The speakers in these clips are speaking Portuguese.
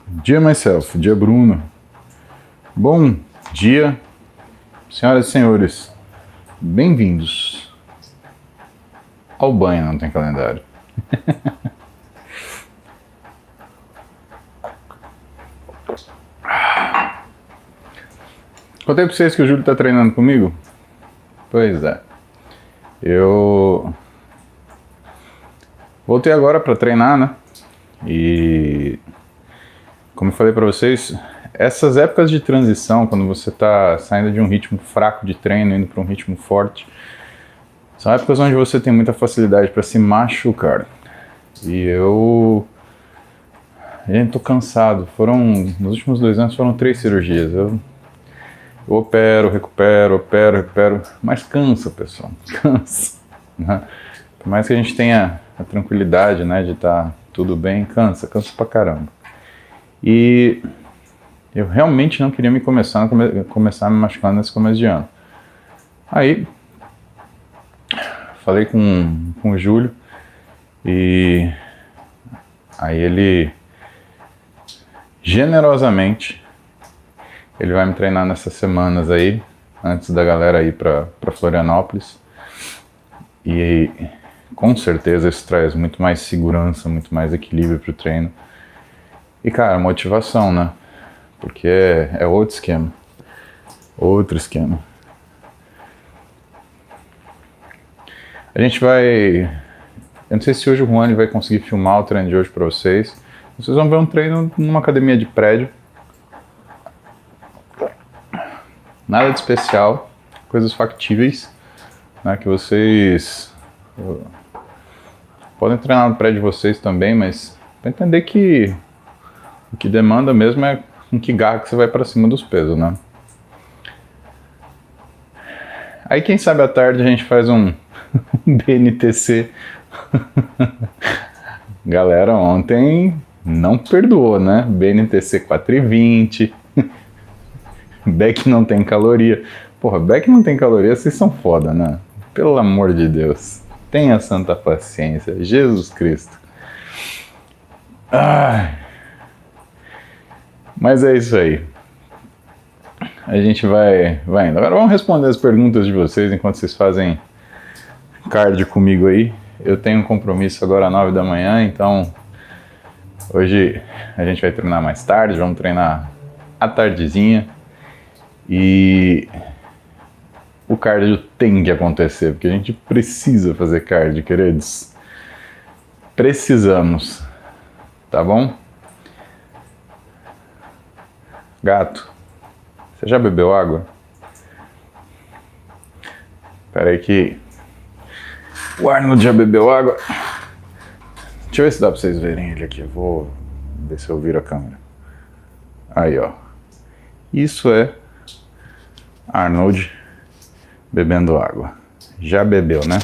Dia myself, dia Bruno. Bom dia, senhoras e senhores. Bem-vindos ao Banho Não Tem Calendário. Contei pra vocês que o Júlio tá treinando comigo? Pois é. Eu voltei agora pra treinar, né? E como eu falei pra vocês, essas épocas de transição, quando você tá saindo de um ritmo fraco de treino, indo pra um ritmo forte, são épocas onde você tem muita facilidade pra se machucar. E eu tô cansado. Nos últimos 2 anos foram 3 cirurgias. Eu opero, recupero, mas cansa, pessoal, cansa, né? Por mais que a gente tenha a tranquilidade, né, de estar tudo bem, cansa pra caramba. E eu realmente não queria começar a me machucando nesse começo de ano. Aí, falei com o Júlio, e aí ele, generosamente, ele vai me treinar nessas semanas aí, antes da galera ir pra Florianópolis. E com certeza isso traz muito mais segurança, muito mais equilíbrio pro treino. E cara, motivação, né? Porque é outro esquema. Outro esquema. A gente vai... Eu não sei se hoje o Juan vai conseguir filmar o treino de hoje pra vocês. Vocês vão ver um treino numa academia de prédio. Nada de especial. Coisas factíveis, né, que vocês podem treinar no prédio de vocês também, mas para entender que o que demanda mesmo é com que garra que você vai para cima dos pesos, né? Aí quem sabe à tarde a gente faz um BNTC. Galera, ontem não perdoou, né? BNTC 4h20. Beck não tem caloria. Porra, Beck não tem caloria, vocês são foda, né? Pelo amor de Deus. Tenha santa paciência. Jesus Cristo. Ai. Mas é isso aí. A gente vai indo. Agora vamos responder as perguntas de vocês enquanto vocês fazem cardio comigo aí. Eu tenho um compromisso agora às 9 da manhã, então hoje a gente vai treinar mais tarde, vamos treinar à tardezinha. E o cardio tem que acontecer, porque a gente precisa fazer cardio, queridos. Precisamos, tá bom? Gato, você já bebeu água? Espera aí que o Arnold já bebeu água. Deixa eu ver se dá pra vocês verem ele aqui. Eu vou ver se eu viro a câmera. Aí, ó. Isso é Arnold bebendo água. Já bebeu, né?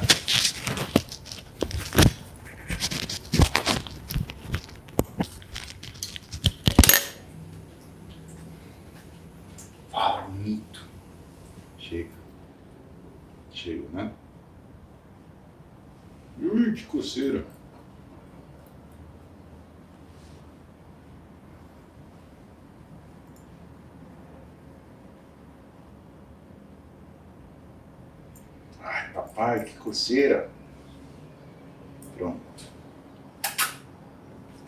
Fala, bonito. Chega. Chega, né? Ui, que coceira. Ai, papai, que coceira. Pronto.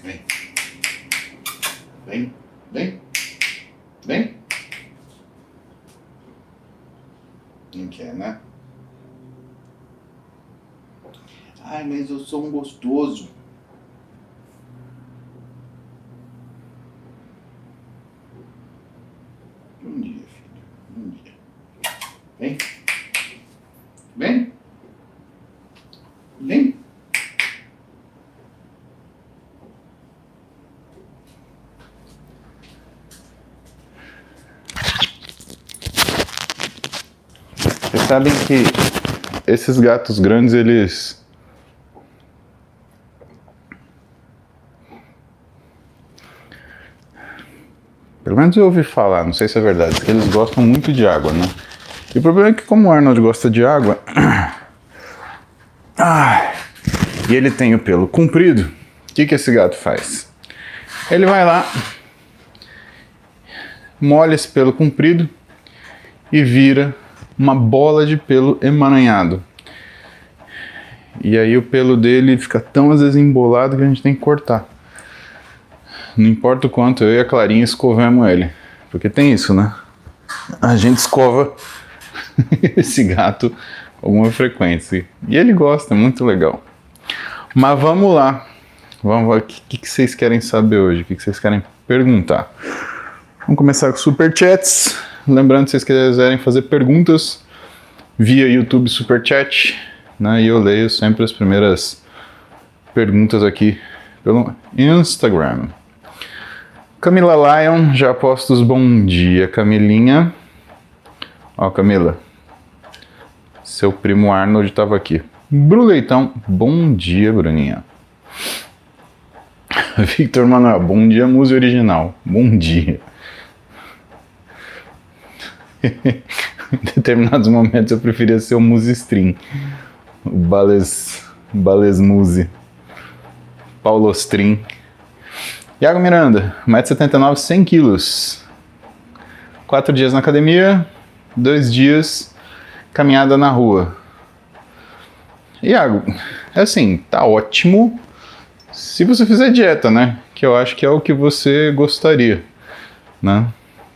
Vem. Vem, vem. Vem. Não quer, né? Ai, mas eu sou um gostoso. Um dia, filho. Um dia. Vem. Vem. Vem. Vocês sabem que esses gatos grandes, eles... Pelo menos eu ouvi falar, não sei se é verdade, que eles gostam muito de água, né? E o problema é que como o Arnold gosta de água... e ele tem o pelo comprido, o que esse gato faz? Ele vai lá molha esse pelo comprido e vira uma bola de pelo emaranhado. E aí o pelo dele fica tão às vezes embolado que a gente tem que cortar. Não importa o quanto, eu e a Clarinha escovamos ele. Porque tem isso, né? A gente escova esse gato com alguma frequência. E ele gosta, é muito legal. Mas vamos lá. Vamos ver o que vocês querem saber hoje, o que vocês querem perguntar. Vamos começar com Superchats. Lembrando, se vocês quiserem fazer perguntas via YouTube Superchat, né? E eu leio sempre as primeiras perguntas aqui pelo Instagram. Camila Lion, já postos bom dia, Camilinha. Ó, Camila, seu primo Arnold estava aqui. Bruno Leitão, bom dia, Bruninha. Victor Manuel, bom dia, música original. Bom dia. Em determinados momentos eu preferia ser o Musestream. O Bales Muse. Paulo Stream. Iago Miranda, 1,79m, 100 quilos. 4 dias na academia, 2 dias caminhada na rua. Iago, é assim, tá ótimo se você fizer dieta, né? Que eu acho que é o que você gostaria, né?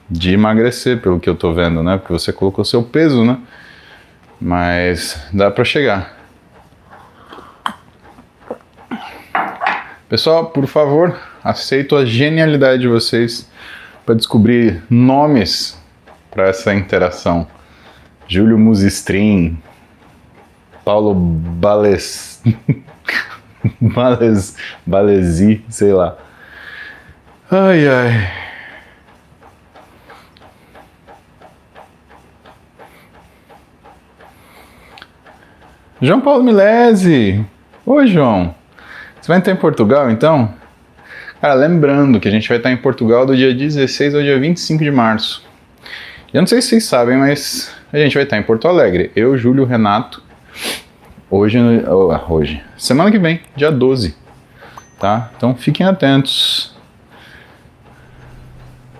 De emagrecer, pelo que eu tô vendo, né? Porque você colocou seu peso, né? Mas dá pra chegar. Pessoal, por favor, aceito a genialidade de vocês para descobrir nomes para essa interação. Júlio Musestream, Paulo Balesi, sei lá. Ai, ai. João Paulo Milese. Oi, João. Você vai estar em Portugal, então? Cara, lembrando que a gente vai estar em Portugal do dia 16 ao dia 25 de março. Eu não sei se vocês sabem, mas a gente vai estar em Porto Alegre. Eu, Júlio, Renato. Hoje. Semana que vem, dia 12. Tá? Então fiquem atentos.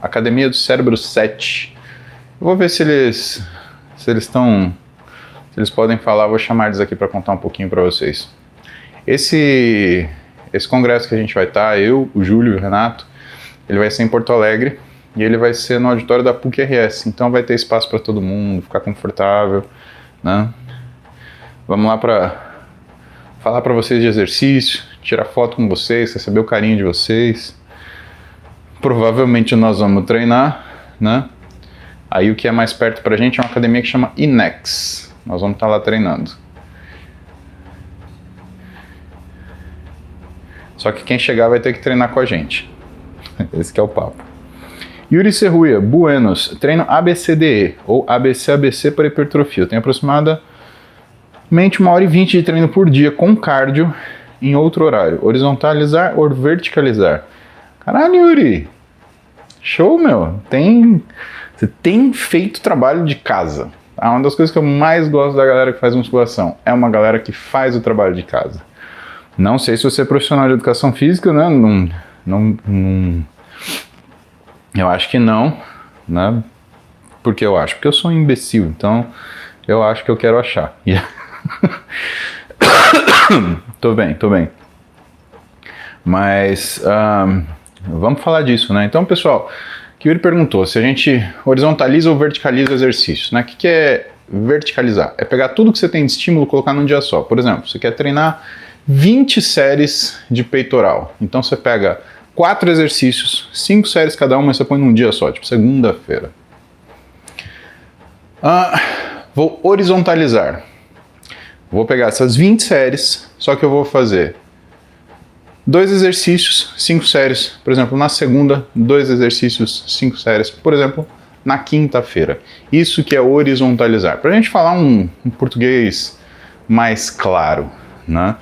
Academia do Cérebro 7. Eu vou ver se eles podem falar. Vou chamar eles aqui para contar um pouquinho para vocês. Esse congresso que a gente vai estar, eu, o Júlio e o Renato, ele vai ser em Porto Alegre e ele vai ser no auditório da PUC-RS, então vai ter espaço para todo mundo, ficar confortável, né? Vamos lá para falar para vocês de exercício, tirar foto com vocês, receber o carinho de vocês. Provavelmente nós vamos treinar, né? Aí o que é mais perto pra gente é uma academia que chama Inex. Nós vamos estar lá treinando. Só que quem chegar vai ter que treinar com a gente. Esse que é o papo. Yuri Serruia, Buenos, treino ABCDE, ou ABC-ABC para hipertrofia. Eu tenho aproximadamente 1h20 de treino por dia com cardio em outro horário. Horizontalizar ou verticalizar? Caralho, Yuri! Show, meu! Você tem feito trabalho de casa. Uma das coisas que eu mais gosto da galera que faz musculação é uma galera que faz o trabalho de casa. Não sei se você é profissional de educação física, né? Eu acho que não, né? Porque eu acho? Porque eu sou um imbecil, então eu acho que eu quero achar. Tô bem. Mas vamos falar disso, né? Então, pessoal, que Yuri perguntou se a gente horizontaliza ou verticaliza exercícios, né? O que é verticalizar? É pegar tudo que você tem de estímulo e colocar num dia só. Por exemplo, você quer treinar 20 séries de peitoral. Então você pega 4 exercícios, 5 séries cada uma, e você põe num dia só, tipo segunda-feira. Vou horizontalizar. Vou pegar essas 20 séries, só que eu vou fazer 2 exercícios, 5 séries. Por exemplo, na segunda, 2 exercícios, 5 séries. Por exemplo, na quinta-feira. Isso que é horizontalizar. Para a gente falar um português mais claro, né?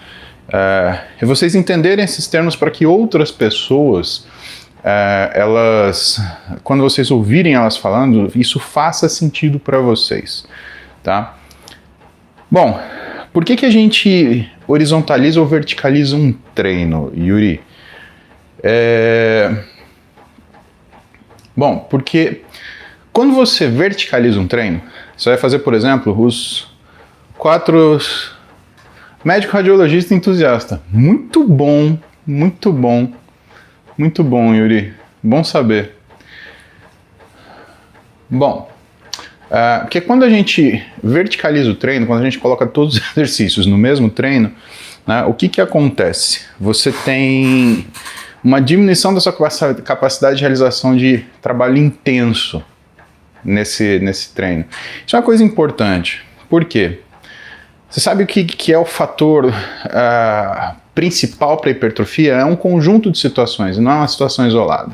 E vocês entenderem esses termos para que outras pessoas, quando vocês ouvirem elas falando, isso faça sentido para vocês, tá? Bom, por que a gente horizontaliza ou verticaliza um treino, Yuri? Bom, porque quando você verticaliza um treino, você vai fazer, por exemplo, os 4 médico radiologista entusiasta. Muito bom, muito bom, muito bom, Yuri. Bom saber. Bom, porque quando a gente verticaliza o treino, quando a gente coloca todos os exercícios no mesmo treino, né, o que que acontece? Você tem uma diminuição da sua capacidade de realização de trabalho intenso nesse treino. Isso é uma coisa importante. Por quê? Você sabe o que é o fator principal para a hipertrofia? É um conjunto de situações, não é uma situação isolada.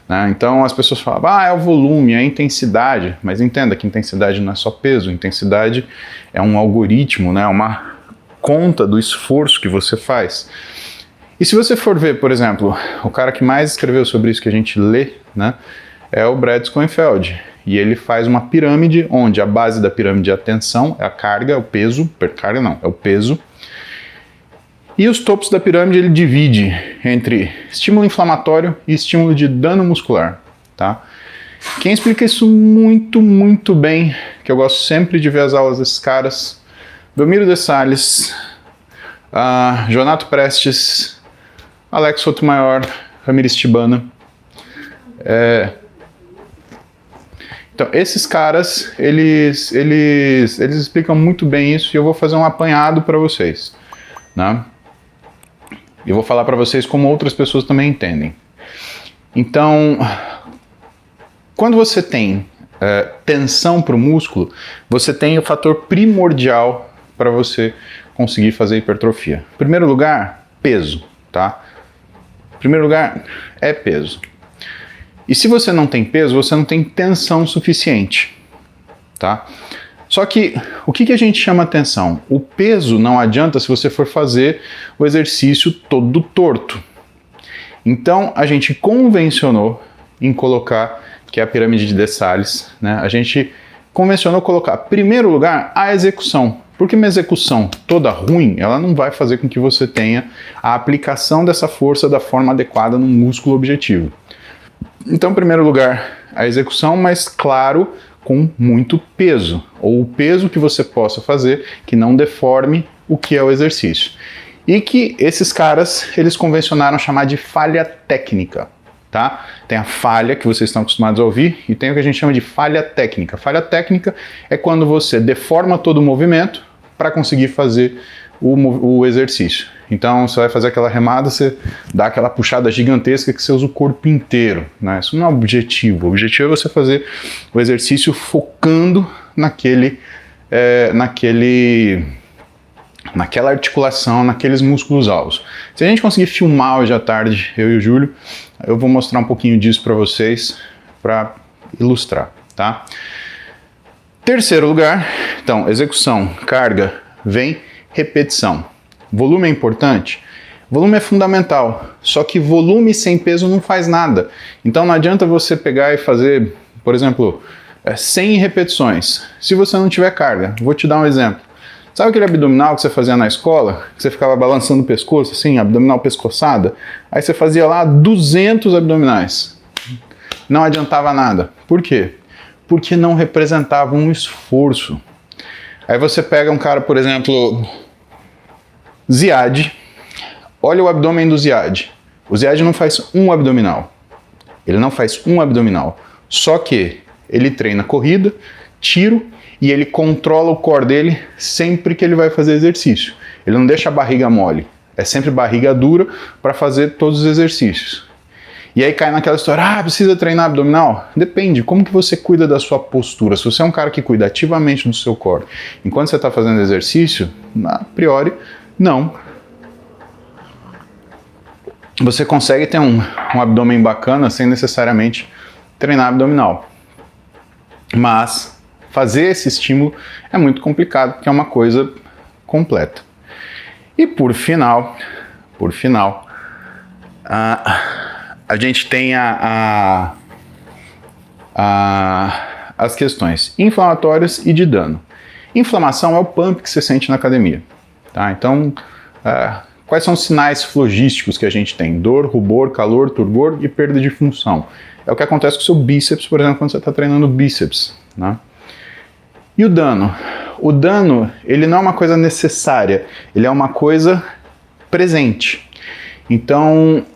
Né? Então as pessoas falam, é o volume, é a intensidade, mas entenda que intensidade não é só peso, intensidade é um algoritmo, né? Uma conta do esforço que você faz. E se você for ver, por exemplo, o cara que mais escreveu sobre isso que a gente lê, né, é o Brad Schoenfeld. E ele faz uma pirâmide onde a base da pirâmide é a tensão, é a carga, é o peso, carga não, é o peso. E os topos da pirâmide ele divide entre estímulo inflamatório e estímulo de dano muscular, tá? Quem explica isso muito, muito bem, que eu gosto sempre de ver as aulas desses caras, Belmiro de Sales, Jonato Prestes, Alex Sotomayor, Ramires Tibana. Então, esses caras, eles explicam muito bem isso e eu vou fazer um apanhado para vocês, né? Eu vou falar para vocês como outras pessoas também entendem. Então, quando você tem tensão para o músculo, você tem o fator primordial para você conseguir fazer hipertrofia. Em primeiro lugar, peso, tá? Em primeiro lugar, é peso. E se você não tem peso, você não tem tensão suficiente, tá? Só que, o que a gente chama tensão? O peso não adianta se você for fazer o exercício todo torto. Então, a gente convencionou em colocar, que é a pirâmide de Sales, né? A gente convencionou colocar, em primeiro lugar, a execução. Porque uma execução toda ruim, ela não vai fazer com que você tenha a aplicação dessa força da forma adequada no músculo objetivo. Então, em primeiro lugar, a execução, mas claro, com muito peso, ou o peso que você possa fazer que não deforme o que é o exercício. E que esses caras, eles convencionaram chamar de falha técnica, tá? Tem a falha que vocês estão acostumados a ouvir e tem o que a gente chama de falha técnica. Falha técnica é quando você deforma todo o movimento para conseguir fazer o exercício. Então você vai fazer aquela remada, você dá aquela puxada gigantesca que você usa o corpo inteiro, né? Isso não é o objetivo. O objetivo é você fazer o exercício focando naquela articulação, naqueles músculos alvos. Se a gente conseguir filmar hoje à tarde, eu e o Júlio, eu vou mostrar um pouquinho disso para vocês, para ilustrar, tá? Terceiro lugar, então, execução, carga, vem repetição. Volume é importante? Volume é fundamental, só que volume sem peso não faz nada. Então não adianta você pegar e fazer, por exemplo, 100 repetições. Se você não tiver carga, vou te dar um exemplo. Sabe aquele abdominal que você fazia na escola? Que você ficava balançando o pescoço, assim, abdominal pescoçada? Aí você fazia lá 200 abdominais. Não adiantava nada. Por quê? Porque não representava um esforço. Aí você pega um cara, por exemplo, Ziad, olha o abdômen do Ziad. O Ziad não faz um abdominal. Ele não faz um abdominal. Só que ele treina corrida, tiro e ele controla o core dele sempre que ele vai fazer exercício. Ele não deixa a barriga mole. É sempre barriga dura para fazer todos os exercícios. E aí cai naquela história, precisa treinar abdominal? Depende, como que você cuida da sua postura? Se você é um cara que cuida ativamente do seu core, enquanto você está fazendo exercício, a priori, não. Você consegue ter um abdômen bacana sem necessariamente treinar abdominal. Mas fazer esse estímulo é muito complicado, porque é uma coisa completa. E por final, a gente tem as questões inflamatórias e de dano. Inflamação é o pump que você sente na academia. Tá? Então, Quais são os sinais flogísticos que a gente tem? Dor, rubor, calor, turgor e perda de função. É o que acontece com o seu bíceps, por exemplo, quando você está treinando bíceps, né? E o dano? O dano, ele não é uma coisa necessária, ele é uma coisa presente. Então,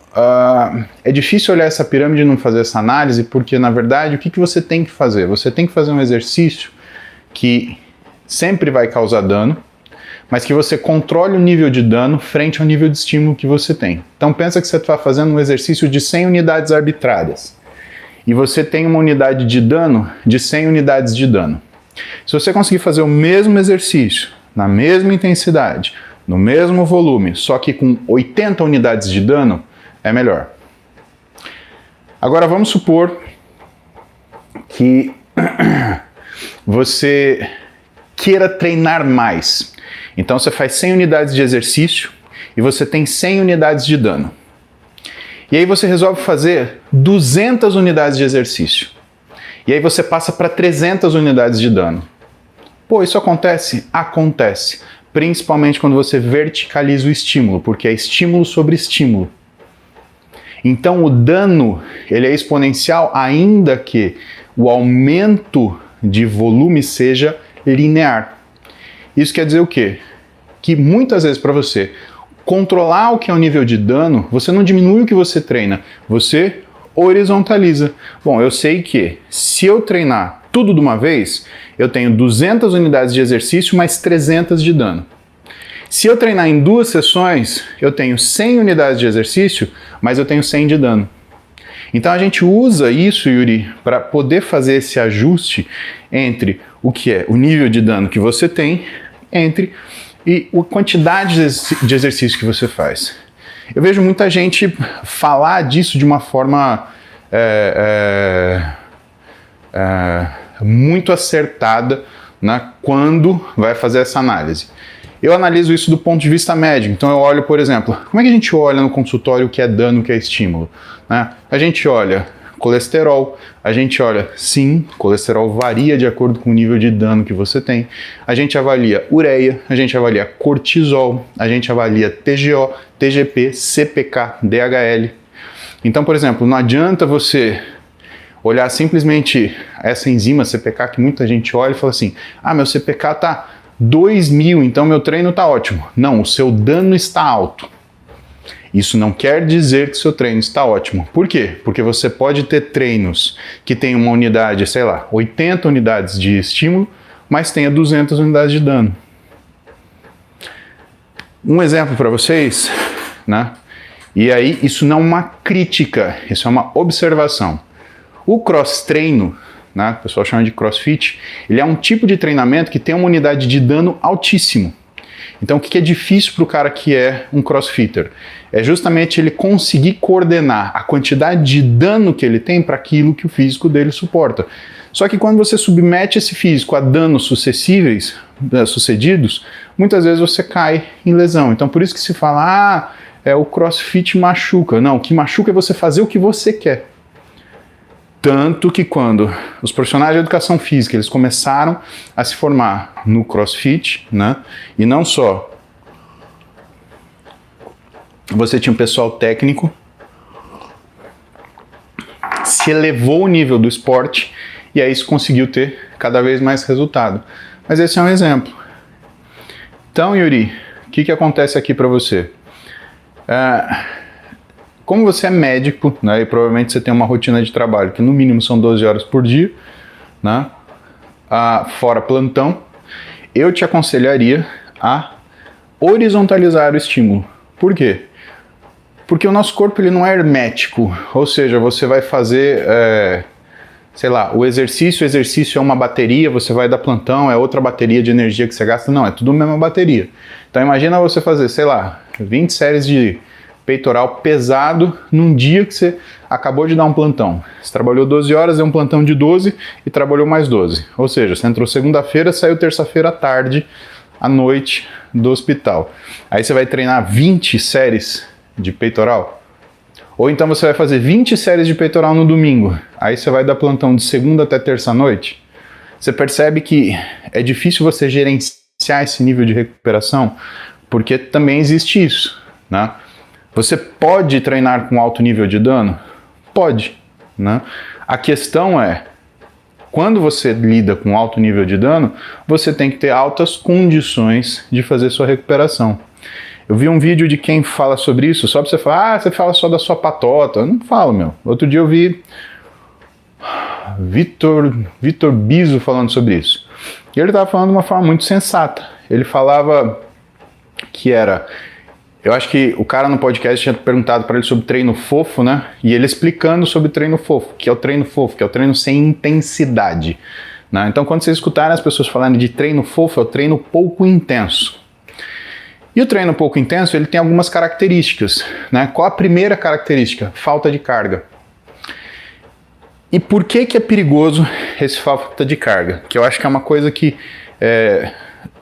é difícil olhar essa pirâmide e não fazer essa análise, porque, na verdade, o que você tem que fazer? Você tem que fazer um exercício que sempre vai causar dano, mas que você controle o nível de dano frente ao nível de estímulo que você tem. Então, pensa que você está fazendo um exercício de 100 unidades arbitrárias, e você tem uma unidade de dano de 100 unidades de dano. Se você conseguir fazer o mesmo exercício, na mesma intensidade, no mesmo volume, só que com 80 unidades de dano, é melhor. Agora vamos supor que você queira treinar mais. Então você faz 100 unidades de exercício e você tem 100 unidades de dano. E aí você resolve fazer 200 unidades de exercício. E aí você passa para 300 unidades de dano. Pô, isso acontece? Acontece. Principalmente quando você verticaliza o estímulo, porque é estímulo sobre estímulo. Então o dano, ele é exponencial, ainda que o aumento de volume seja linear. Isso quer dizer o quê? Que muitas vezes para você controlar o que é o nível de dano, você não diminui o que você treina, você horizontaliza. Bom, eu sei que se eu treinar tudo de uma vez, eu tenho 200 unidades de exercício mais 300 de dano. Se eu treinar em 2 sessões, eu tenho 100 unidades de exercício, mas eu tenho 100 de dano. Então a gente usa isso, Yuri, para poder fazer esse ajuste entre o que é o nível de dano que você tem, entre e a quantidade de exercício que você faz. Eu vejo muita gente falar disso de uma forma muito acertada, né, quando vai fazer essa análise. Eu analiso isso do ponto de vista médico. Então eu olho, por exemplo, como é que a gente olha no consultório o que é dano, o que é estímulo? Né? A gente olha colesterol, a gente olha, sim, colesterol varia de acordo com o nível de dano que você tem. A gente avalia ureia, a gente avalia cortisol, a gente avalia TGO, TGP, CPK, DHL. Então, por exemplo, não adianta você olhar simplesmente essa enzima CPK que muita gente olha e fala assim, ah, meu CPK tá 2000, então meu treino tá ótimo. Não, o seu dano está alto. Isso não quer dizer que seu treino está ótimo. Por quê? Porque você pode ter treinos que tem uma unidade, sei lá, 80 unidades de estímulo, mas tenha 200 unidades de dano. Um exemplo para vocês, né? E aí isso não é uma crítica, isso é uma observação. O cross-treino, né, o pessoal chama de crossfit, ele é um tipo de treinamento que tem uma unidade de dano altíssimo. Então o que é difícil para o cara que é um crossfitter? É justamente ele conseguir coordenar a quantidade de dano que ele tem para aquilo que o físico dele suporta. Só que quando você submete esse físico a danos sucedidos, muitas vezes você cai em lesão. Então por isso que se fala, o crossfit machuca. Não, o que machuca é você fazer o que você quer. Tanto que quando os profissionais de educação física eles começaram a se formar no CrossFit, né, e não só, você tinha um pessoal técnico, se elevou o nível do esporte e aí isso conseguiu ter cada vez mais resultado. Mas esse é um exemplo. Então, Yuri, o que acontece aqui para você? Como você é médico, né, e provavelmente você tem uma rotina de trabalho que no mínimo são 12 horas por dia, né, fora plantão, eu te aconselharia a horizontalizar o estímulo. Por quê? Porque o nosso corpo ele não é hermético, ou seja, você vai fazer, sei lá, o exercício é uma bateria, você vai dar plantão, é outra bateria de energia que você gasta, não, é tudo a mesma bateria. Então imagina você fazer, sei lá, 20 séries de peitoral pesado num dia que você acabou de dar um plantão. Você trabalhou 12 horas, deu um plantão de 12 e trabalhou mais 12. Ou seja, você entrou segunda-feira, saiu terça-feira à tarde, à noite do hospital. Aí você vai treinar 20 séries de peitoral. Ou então você vai fazer 20 séries de peitoral no domingo. Aí você vai dar plantão de segunda até terça-noite. Você percebe que é difícil você gerenciar esse nível de recuperação, porque também existe isso. né? Você pode treinar com alto nível de dano? Pode, né? A questão é, quando você lida com alto nível de dano, você tem que ter altas condições de fazer sua recuperação. Eu vi um vídeo de quem fala sobre isso, só pra você falar, você fala só da sua patota. Eu não falo, meu. Outro dia eu vi Vitor Biso falando sobre isso. E ele estava falando de uma forma muito sensata. Ele falava que era... Eu acho que o cara no podcast tinha perguntado para ele sobre treino fofo, né? E ele explicando sobre treino fofo, que é o treino fofo, que é o treino sem intensidade, né? Então, quando vocês escutarem as pessoas falando de treino fofo, é o treino pouco intenso. E o treino pouco intenso, ele tem algumas características, né? Qual a primeira característica? Falta de carga. E por que é perigoso esse falta de carga? Que eu acho que é uma coisa que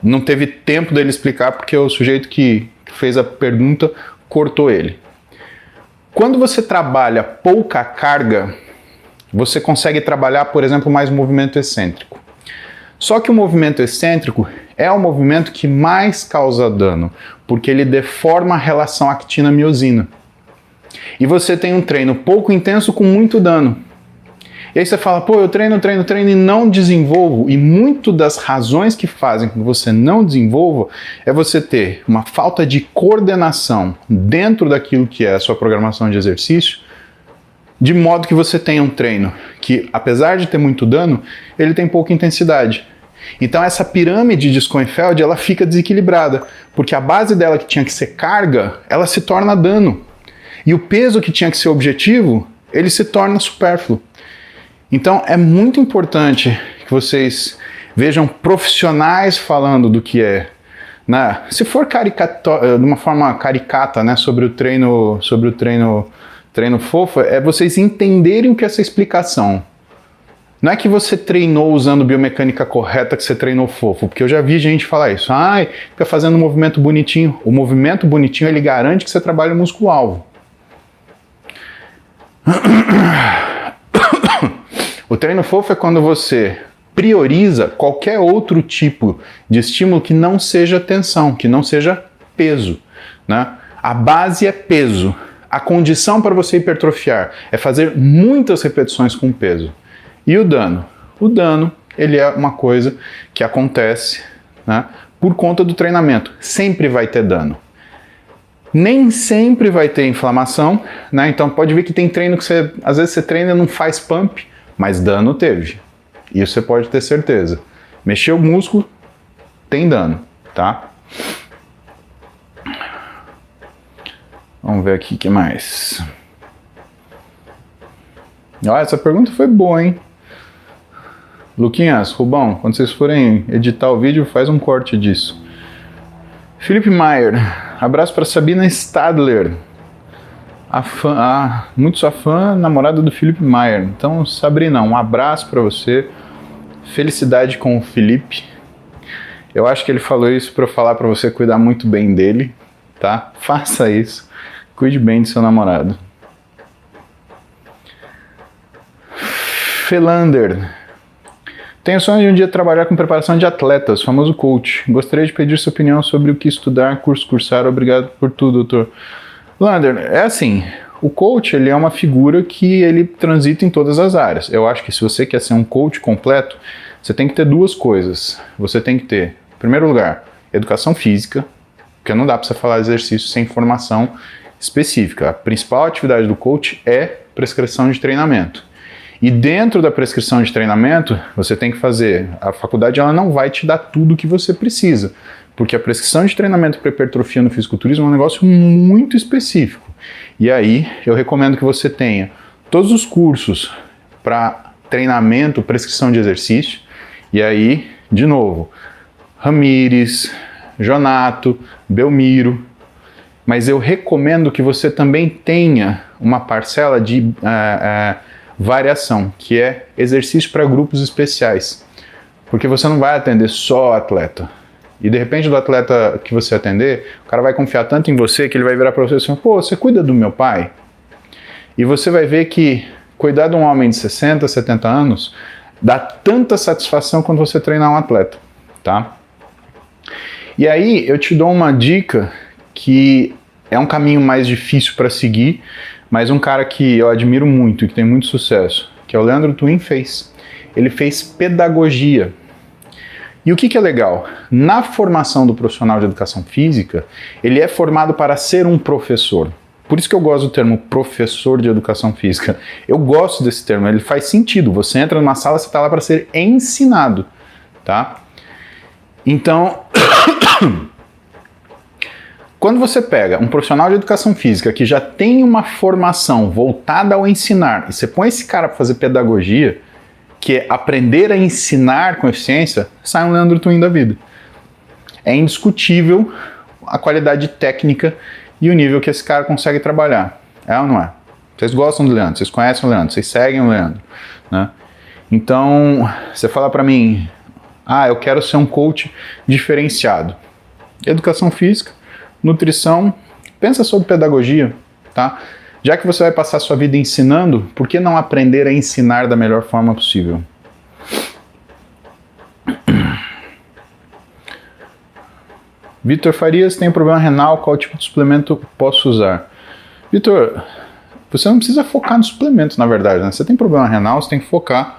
não teve tempo dele explicar, porque o sujeito que fez a pergunta cortou ele. Quando você trabalha pouca carga, você consegue trabalhar, por exemplo, mais movimento excêntrico. Só que o movimento excêntrico é o movimento que mais causa dano, porque ele deforma a relação actina-miosina. E você tem um treino pouco intenso com muito dano. E aí você fala, pô, eu treino e não desenvolvo. E muito das razões que fazem com que você não desenvolva é você ter uma falta de coordenação dentro daquilo que é a sua programação de exercício, de modo que você tenha um treino que, apesar de ter muito dano, ele tem pouca intensidade. Então essa pirâmide de Schoenfeld, ela fica desequilibrada, porque a base dela que tinha que ser carga, ela se torna dano. E o peso que tinha que ser objetivo, ele se torna supérfluo. Então é muito importante que vocês vejam profissionais falando do que é, né? Se for de uma forma caricata, né, sobre o treino fofo, é vocês entenderem o que é essa explicação. Não é que você treinou usando biomecânica correta que você treinou fofo, porque eu já vi gente falar isso. Fica fazendo um movimento bonitinho. O movimento bonitinho, ele garante que você trabalha o músculo-alvo. O treino fofo é quando você prioriza qualquer outro tipo de estímulo que não seja tensão, que não seja peso, né? A base é peso. A condição para você hipertrofiar é fazer muitas repetições com peso. E o dano? O dano, ele é uma coisa que acontece, né, por conta do treinamento. Sempre vai ter dano. Nem sempre vai ter inflamação, né? Então pode ver que tem treino que às vezes você treina e não faz pump, mas dano teve. Isso você pode ter certeza. Mexer o músculo, tem dano, tá? Vamos ver aqui o que mais. Essa pergunta foi boa, hein? Luquinhas, Rubão, quando vocês forem editar o vídeo, faz um corte disso. Felipe Maier, abraço para Sabina Stadler. Muito sua fã, namorada do Felipe Maier. Então, Sabrina, um abraço para você. Felicidade com o Felipe. Eu acho que ele falou isso para eu falar para você cuidar muito bem dele, tá? Faça isso. Cuide bem do seu namorado. Felander. Tenho sonho de um dia trabalhar com preparação de atletas, famoso coach. Gostaria de pedir sua opinião sobre o que estudar, cursar. Obrigado por tudo, doutor. Lander, é assim, o coach, ele é uma figura que ele transita em todas as áreas. Eu acho que se você quer ser um coach completo, você tem que ter duas coisas. Você tem que ter, em primeiro lugar, educação física, porque não dá para você falar exercício sem formação específica. A principal atividade do coach é prescrição de treinamento. E dentro da prescrição de treinamento, você tem que fazer, a faculdade ela não vai te dar tudo o que você precisa, porque a prescrição de treinamento para hipertrofia no fisiculturismo é um negócio muito específico. E aí, eu recomendo que você tenha todos os cursos para treinamento, prescrição de exercício, e aí, de novo, Ramires, Jonato, Belmiro, mas eu recomendo que você também tenha uma parcela de variação, que é exercício para grupos especiais, porque você não vai atender só atleta. E de repente do atleta que você atender, o cara vai confiar tanto em você que ele vai virar para você assim, pô, você cuida do meu pai? E você vai ver que cuidar de um homem de 60, 70 anos dá tanta satisfação quando você treinar um atleta, tá? E aí eu te dou uma dica que É um caminho mais difícil para seguir, mas um cara que eu admiro muito e que tem muito sucesso, que é o Leandro Twin, fez. Ele fez pedagogia. E o que é legal? Na formação do profissional de educação física, ele é formado para ser um professor. Por isso que eu gosto do termo professor de educação física. Eu gosto desse termo, ele faz sentido. Você entra numa sala, você está lá para ser ensinado, tá? Então, quando você pega um profissional de educação física que já tem uma formação voltada ao ensinar, e você põe esse cara para fazer pedagogia, que é aprender a ensinar com eficiência, sai um Leandro Twin da vida. É indiscutível a qualidade técnica e o nível que esse cara consegue trabalhar. É ou não é? Vocês gostam do Leandro, vocês conhecem o Leandro, vocês seguem o Leandro, né? Então, você fala para mim, eu quero ser um coach diferenciado. Educação física, nutrição, pensa sobre pedagogia, tá? Já que você vai passar a sua vida ensinando, por que não aprender a ensinar da melhor forma possível? Vitor Farias, tem problema renal, qual tipo de suplemento posso usar? Vitor, você não precisa focar no suplemento, na verdade, né? Você tem problema renal, você tem que focar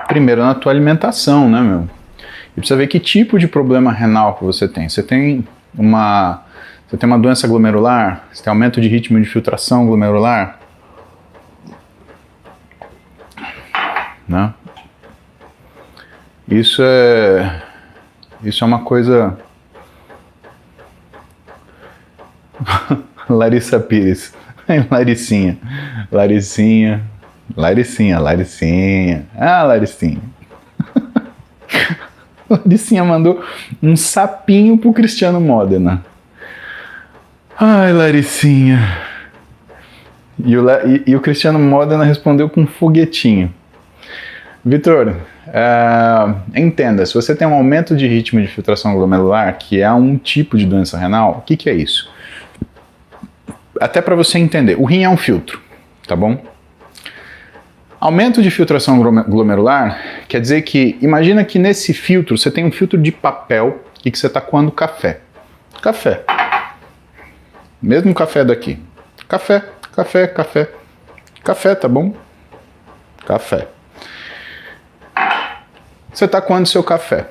primeiro na tua alimentação, né, meu? E precisa ver que tipo de problema renal que você tem. Você tem uma doença glomerular? Você tem aumento de ritmo de filtração glomerular? Né? Isso é uma coisa... Larissa Pires. Laricinha. Ah, Laricinha. Laricinha mandou um sapinho pro Cristiano Modena. Ai, Laricinha. E o Cristiano Modena respondeu com um foguetinho. Vitor, entenda, se você tem um aumento de ritmo de filtração glomerular, que é um tipo de doença renal, o que é isso? Até para você entender, o rim é um filtro, tá bom? Aumento de filtração glomerular quer dizer que, imagina que nesse filtro, você tem um filtro de papel e que você está coando café. Café. Mesmo café daqui. Café, tá bom? Café. Você está coando seu café.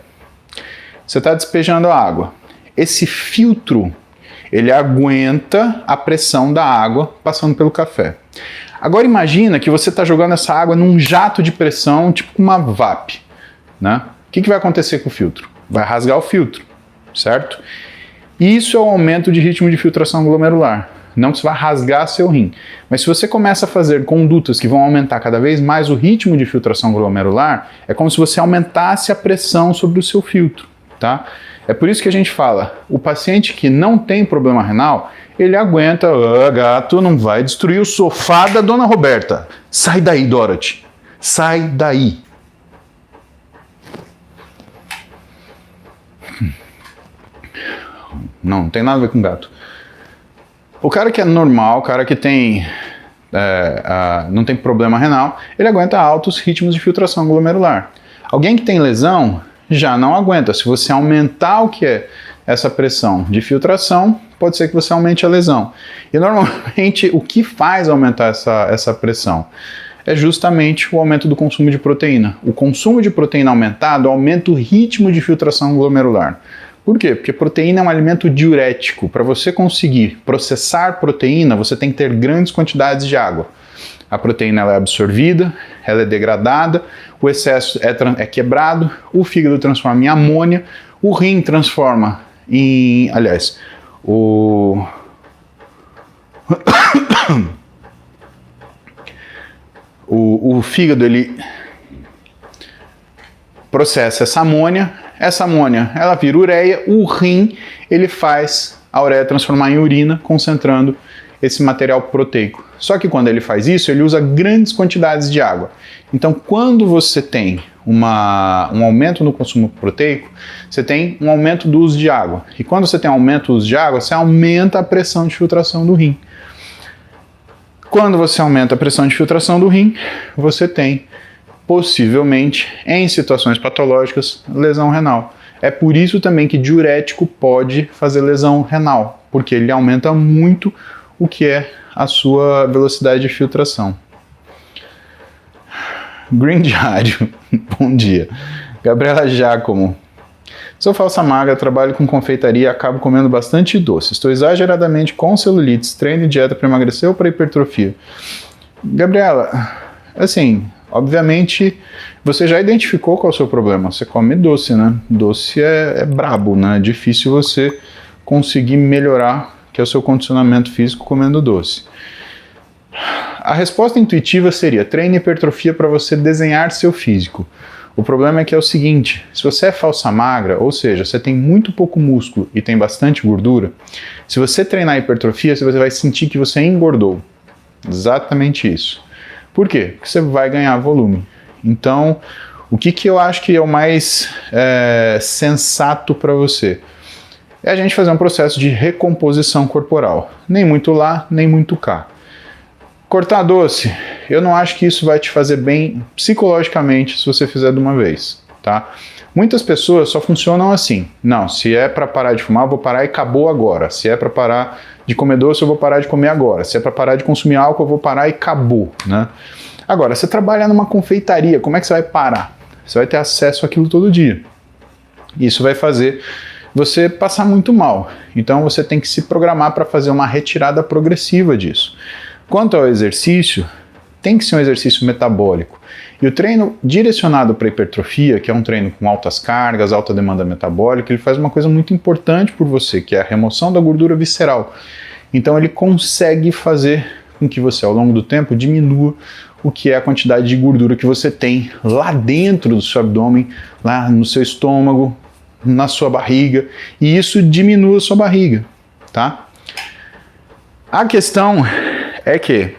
Você está despejando a água. Esse filtro, ele aguenta a pressão da água passando pelo café. Agora imagina que você está jogando essa água num jato de pressão, tipo uma VAP, né? O que vai acontecer com o filtro? Vai rasgar o filtro, certo? Isso é o aumento de ritmo de filtração glomerular. Não que você vai rasgar seu rim, mas se você começa a fazer condutas que vão aumentar cada vez mais o ritmo de filtração glomerular, é como se você aumentasse a pressão sobre o seu filtro, tá? É por isso que a gente fala, o paciente que não tem problema renal, ele aguenta, gato, não vai destruir o sofá da Dona Roberta. Sai daí, Dorothy. Sai daí. Não tem nada a ver com gato. O cara que é normal, o cara que tem, não tem problema renal, ele aguenta altos ritmos de filtração glomerular. Alguém que tem lesão já não aguenta. Se você aumentar o que é essa pressão de filtração, pode ser que você aumente a lesão. E normalmente o que faz aumentar essa pressão é justamente o aumento do consumo de proteína. O consumo de proteína aumentado aumenta o ritmo de filtração glomerular. Por quê? Porque proteína é um alimento diurético. Para você conseguir processar proteína, você tem que ter grandes quantidades de água. A proteína ela é absorvida, ela é degradada, o excesso é quebrado, o fígado transforma em amônia, o rim transforma em... Aliás, o fígado ele processa essa amônia ela vira ureia, o rim ele faz a ureia transformar em urina, concentrando esse material proteico. Só que quando ele faz isso, ele usa grandes quantidades de água. Então, quando você tem um aumento no consumo proteico, você tem um aumento do uso de água. E quando você tem aumento do uso de água, você aumenta a pressão de filtração do rim. Quando você aumenta a pressão de filtração do rim, você tem, possivelmente, em situações patológicas, lesão renal. É por isso também que diurético pode fazer lesão renal, porque ele aumenta muito o que é a sua velocidade de filtração. Green Diário, bom dia. Gabriela Giacomo. Sou falsa magra, trabalho com confeitaria e acabo comendo bastante doce. Estou exageradamente com celulites, treino e dieta para emagrecer ou para hipertrofia? Gabriela, assim, obviamente você já identificou qual é o seu problema. Você come doce, né? Doce é brabo, né? É difícil você conseguir melhorar que é o seu condicionamento físico comendo doce. A resposta intuitiva seria treine hipertrofia para você desenhar seu físico. O problema é que é o seguinte, se você é falsa magra, ou seja, você tem muito pouco músculo e tem bastante gordura, se você treinar hipertrofia, você vai sentir que você engordou. Exatamente isso. Por quê? Porque você vai ganhar volume. Então, o que eu acho que é o mais sensato para você? É a gente fazer um processo de recomposição corporal. Nem muito lá, nem muito cá. Cortar doce, eu não acho que isso vai te fazer bem psicologicamente se você fizer de uma vez, tá? Muitas pessoas só funcionam assim. Não, se é para parar de fumar, eu vou parar e acabou agora. Se é para parar de comer doce, eu vou parar de comer agora. Se é para parar de consumir álcool, eu vou parar e acabou, né? Agora, você trabalha numa confeitaria, como é que você vai parar? Você vai ter acesso àquilo todo dia. Isso vai fazer você passar muito mal. Então você tem que se programar para fazer uma retirada progressiva disso. Quanto ao exercício, tem que ser um exercício metabólico. E o treino direcionado para hipertrofia, que é um treino com altas cargas, alta demanda metabólica, ele faz uma coisa muito importante por você, que é a remoção da gordura visceral. Então ele consegue fazer com que você, ao longo do tempo, diminua o que é a quantidade de gordura que você tem lá dentro do seu abdômen, lá no seu estômago, na sua barriga, e isso diminua a sua barriga, tá? A questão é que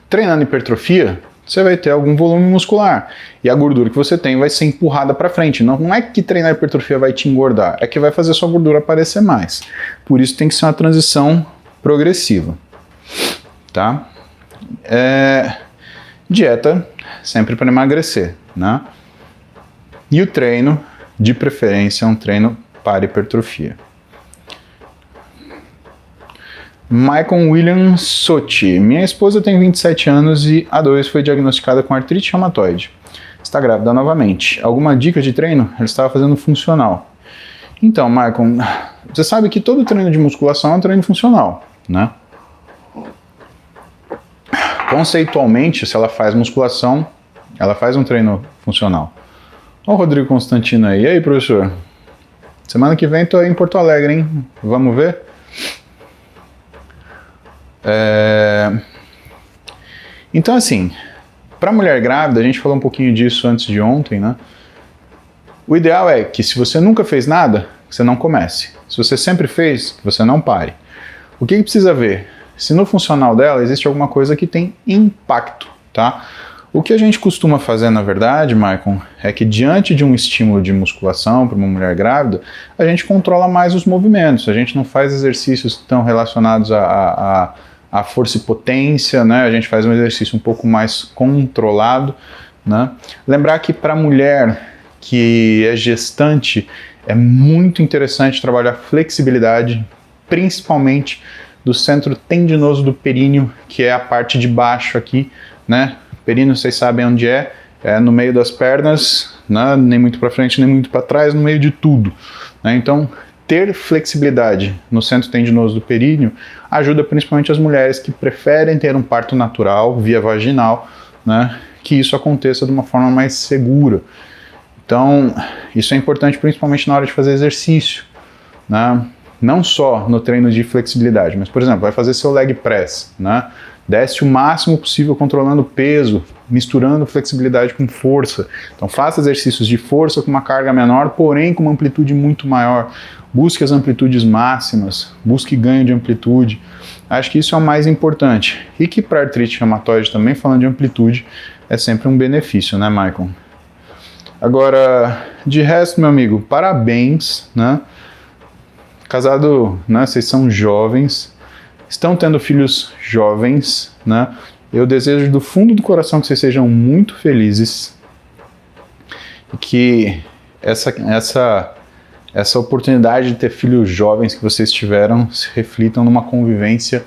treinando hipertrofia, você vai ter algum volume muscular e a gordura que você tem vai ser empurrada para frente. Não é que treinar hipertrofia vai te engordar, é que vai fazer sua gordura aparecer mais. Por isso tem que ser uma transição progressiva, tá? Dieta sempre para emagrecer, né? E o treino, de preferência, é um treino para hipertrofia. Michael William Sochi. Minha esposa tem 27 anos e há 2 foi diagnosticada com artrite reumatoide. Está grávida novamente. Alguma dica de treino? Ela estava fazendo funcional. Então, Michael, você sabe que todo treino de musculação é um treino funcional, né? Conceitualmente, se ela faz musculação, ela faz um treino funcional. Ó o Rodrigo Constantino aí. E aí, professor? Semana que vem tô aí em Porto Alegre, hein? Vamos ver? Então, assim, para mulher grávida, a gente falou um pouquinho disso antes de ontem, né? O ideal é que se você nunca fez nada, você não comece. Se você sempre fez, que você não pare. O que precisa ver? Se no funcional dela existe alguma coisa que tem impacto, tá? O que a gente costuma fazer, na verdade, Maicon, é que diante de um estímulo de musculação para uma mulher grávida, a gente controla mais os movimentos, a gente não faz exercícios tão relacionados a força e potência, né? A gente faz um exercício um pouco mais controlado, né? Lembrar que para a mulher que é gestante, é muito interessante trabalhar flexibilidade, principalmente do centro tendinoso do períneo, que é a parte de baixo aqui, né? Períneo, vocês sabem onde é no meio das pernas, né? Nem muito para frente, nem muito para trás, no meio de tudo, né? Então, ter flexibilidade no centro tendinoso do períneo ajuda principalmente as mulheres que preferem ter um parto natural, via vaginal, né? Que isso aconteça de uma forma mais segura. Então, isso é importante principalmente na hora de fazer exercício, né? Não só no treino de flexibilidade, mas, por exemplo, vai fazer seu leg press, né? Desce o máximo possível controlando o peso, misturando flexibilidade com força. Então faça exercícios de força com uma carga menor, porém com uma amplitude muito maior. Busque as amplitudes máximas, busque ganho de amplitude. Acho que isso é o mais importante. E que para artrite reumatoide também, falando de amplitude, é sempre um benefício, né, Michael? Agora, de resto, meu amigo, parabéns, né? Casado, né? Vocês são jovens, estão tendo filhos jovens, né? Eu desejo do fundo do coração que vocês sejam muito felizes e que essa oportunidade de ter filhos jovens que vocês tiveram se reflitam numa convivência,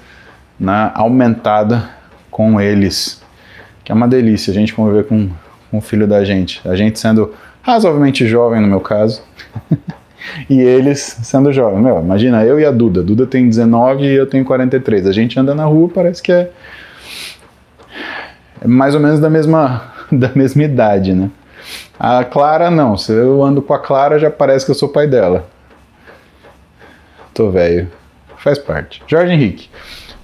né, aumentada com eles, que é uma delícia a gente conviver com o filho da gente, a gente sendo razoavelmente jovem no meu caso, e eles sendo jovens. Meu, imagina, eu e a Duda. Duda tem 19 e eu tenho 43. A gente anda na rua, parece que é mais ou menos da mesma idade, né? A Clara não. Se eu ando com a Clara, já parece que eu sou pai dela. Tô velho. Faz parte. Jorge Henrique.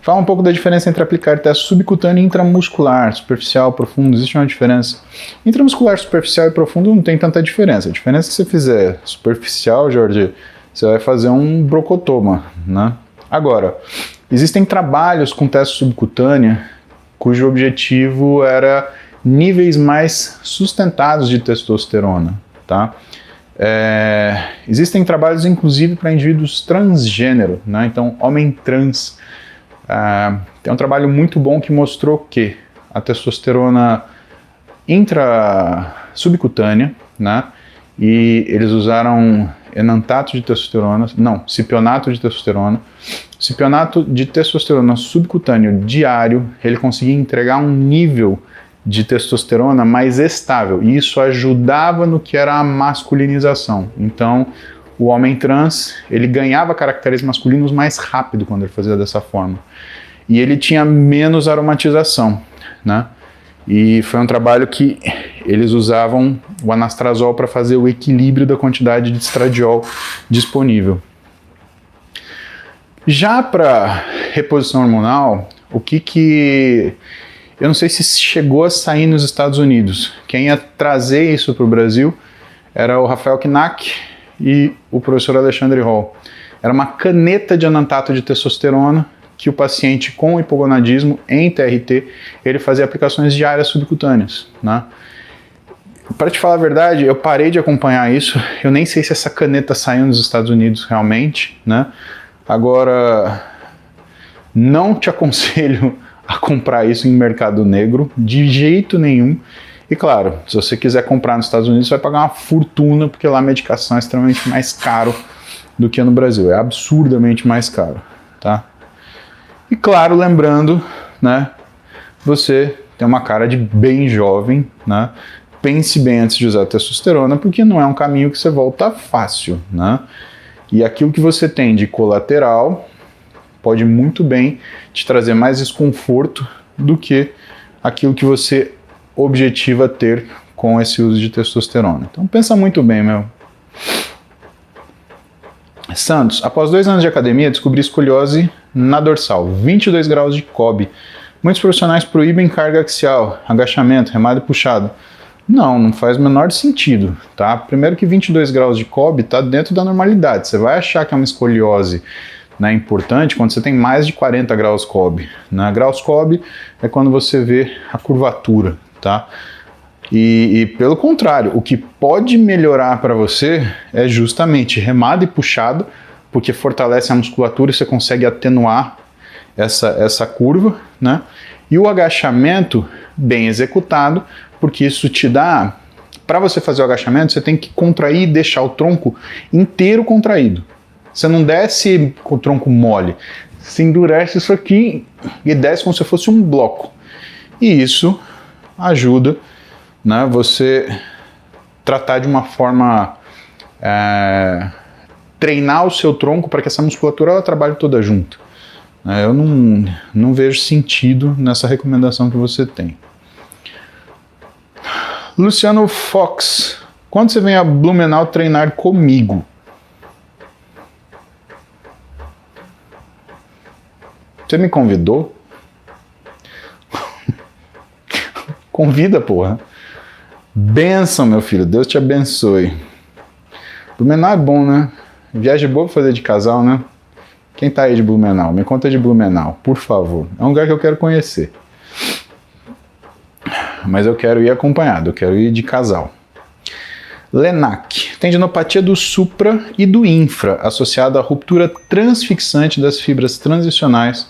Fala um pouco da diferença entre aplicar teste subcutâneo e intramuscular, superficial, profundo. Existe uma diferença? Intramuscular, superficial e profundo não tem tanta diferença. A diferença é que se você fizer superficial, Jorge, você vai fazer um brocotoma, né? Agora, existem trabalhos com teste subcutâneo cujo objetivo era níveis mais sustentados de testosterona, tá? Existem trabalhos, inclusive, para indivíduos transgênero, né? Então, homem trans. Tem um trabalho muito bom que mostrou que a testosterona subcutânea, né, e eles usaram enantato de testosterona, não, cipionato de testosterona. Cipionato de testosterona subcutâneo diário, ele conseguia entregar um nível de testosterona mais estável, e isso ajudava no que era a masculinização. Então, o homem trans, ele ganhava caracteres masculinos mais rápido quando ele fazia dessa forma. E ele tinha menos aromatização, né? E foi um trabalho que eles usavam o anastrozol para fazer o equilíbrio da quantidade de estradiol disponível. Já para reposição hormonal, eu não sei se chegou a sair nos Estados Unidos. Quem ia trazer isso para o Brasil era o Rafael Knack e o professor Alexandre Hall. Era uma caneta de enantato de testosterona que o paciente com hipogonadismo em TRT, ele fazia aplicações diárias subcutâneas, né? Para te falar a verdade, eu parei de acompanhar isso, eu nem sei se essa caneta saiu nos Estados Unidos realmente, né? Agora, não te aconselho a comprar isso em mercado negro, de jeito nenhum. E claro, se você quiser comprar nos Estados Unidos, você vai pagar uma fortuna, porque lá a medicação é extremamente mais caro do que no Brasil. É absurdamente mais caro, tá? E claro, lembrando, né, você tem uma cara de bem jovem, né? Pense bem antes de usar testosterona, porque não é um caminho que você volta fácil, né? E aquilo que você tem de colateral pode muito bem te trazer mais desconforto do que aquilo que você objetiva ter com esse uso de testosterona. Então pensa muito bem, meu. Santos, após 2 anos de academia, descobri escoliose na dorsal, 22 graus de Cobb. Muitos profissionais proíbem carga axial, agachamento, remada e puxada. Não faz o menor sentido, tá? Primeiro que 22 graus de Cobb está dentro da normalidade. Você vai achar que é uma escoliose, né, importante quando você tem mais de 40 graus Cobb. Né? Graus Cobb é quando você vê a curvatura, tá? E pelo contrário, o que pode melhorar para você é justamente remada e puxada, porque fortalece a musculatura e você consegue atenuar essa curva, né? E o agachamento bem executado, porque isso te dá... Para você fazer o agachamento, você tem que contrair e deixar o tronco inteiro contraído. Você não desce com o tronco mole, você endurece isso aqui e desce como se fosse um bloco. E isso ajuda, né, você tratar de uma forma, treinar o seu tronco para que essa musculatura ela trabalhe toda junto. Eu não vejo sentido nessa recomendação que você tem. Luciano Fox, quando você vem a Blumenau treinar comigo? Você me convidou? Convida, porra. Bênção, meu filho. Deus te abençoe. Blumenau é bom, né? Viagem boa pra fazer de casal, né? Quem tá aí de Blumenau? Me conta de Blumenau, por favor. É um lugar que eu quero conhecer. Mas eu quero ir acompanhado, eu quero ir de casal. Lenac. Tendinopatia do supra e do infra, associada à ruptura transfixante das fibras transicionais,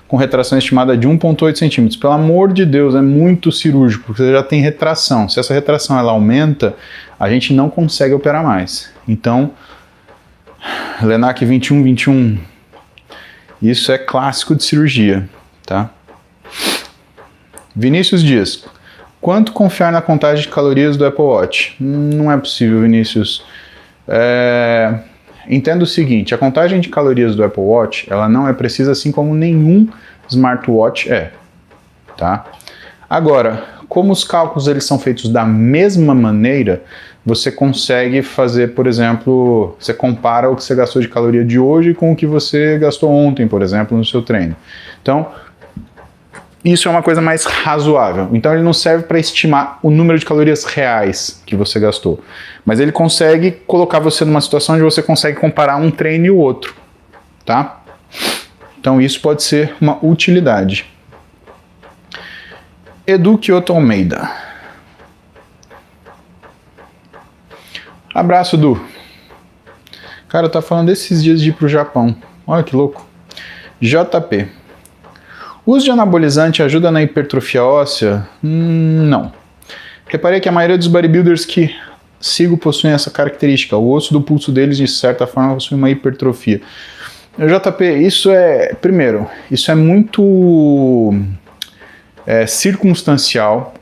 com retração estimada de 1,8 centímetros. Pelo amor de Deus, é muito cirúrgico, porque você já tem retração. Se essa retração ela aumenta, a gente não consegue operar mais. Então, LENAC 2121, isso é clássico de cirurgia, tá? Vinícius Dias, quanto confiar na contagem de calorias do Apple Watch? Não é possível, Vinícius. Entenda o seguinte, a contagem de calorias do Apple Watch, ela não é precisa assim como nenhum smartwatch é, tá? Agora, como os cálculos eles são feitos da mesma maneira, você consegue fazer, por exemplo, você compara o que você gastou de caloria de hoje com o que você gastou ontem, por exemplo, no seu treino. Então, isso é uma coisa mais razoável. Então ele não serve para estimar o número de calorias reais que você gastou. Mas ele consegue colocar você numa situação onde você consegue comparar um treino e o outro. Tá? Então isso pode ser uma utilidade. Edu Kyoto Almeida. Abraço, Edu. Cara, tá falando desses dias de ir pro Japão. Olha que louco. JP. O uso de anabolizante ajuda na hipertrofia óssea? Não. Reparei que a maioria dos bodybuilders que sigo possuem essa característica. O osso do pulso deles, de certa forma, possui uma hipertrofia. JP, isso é... Primeiro, isso é muito circunstancial,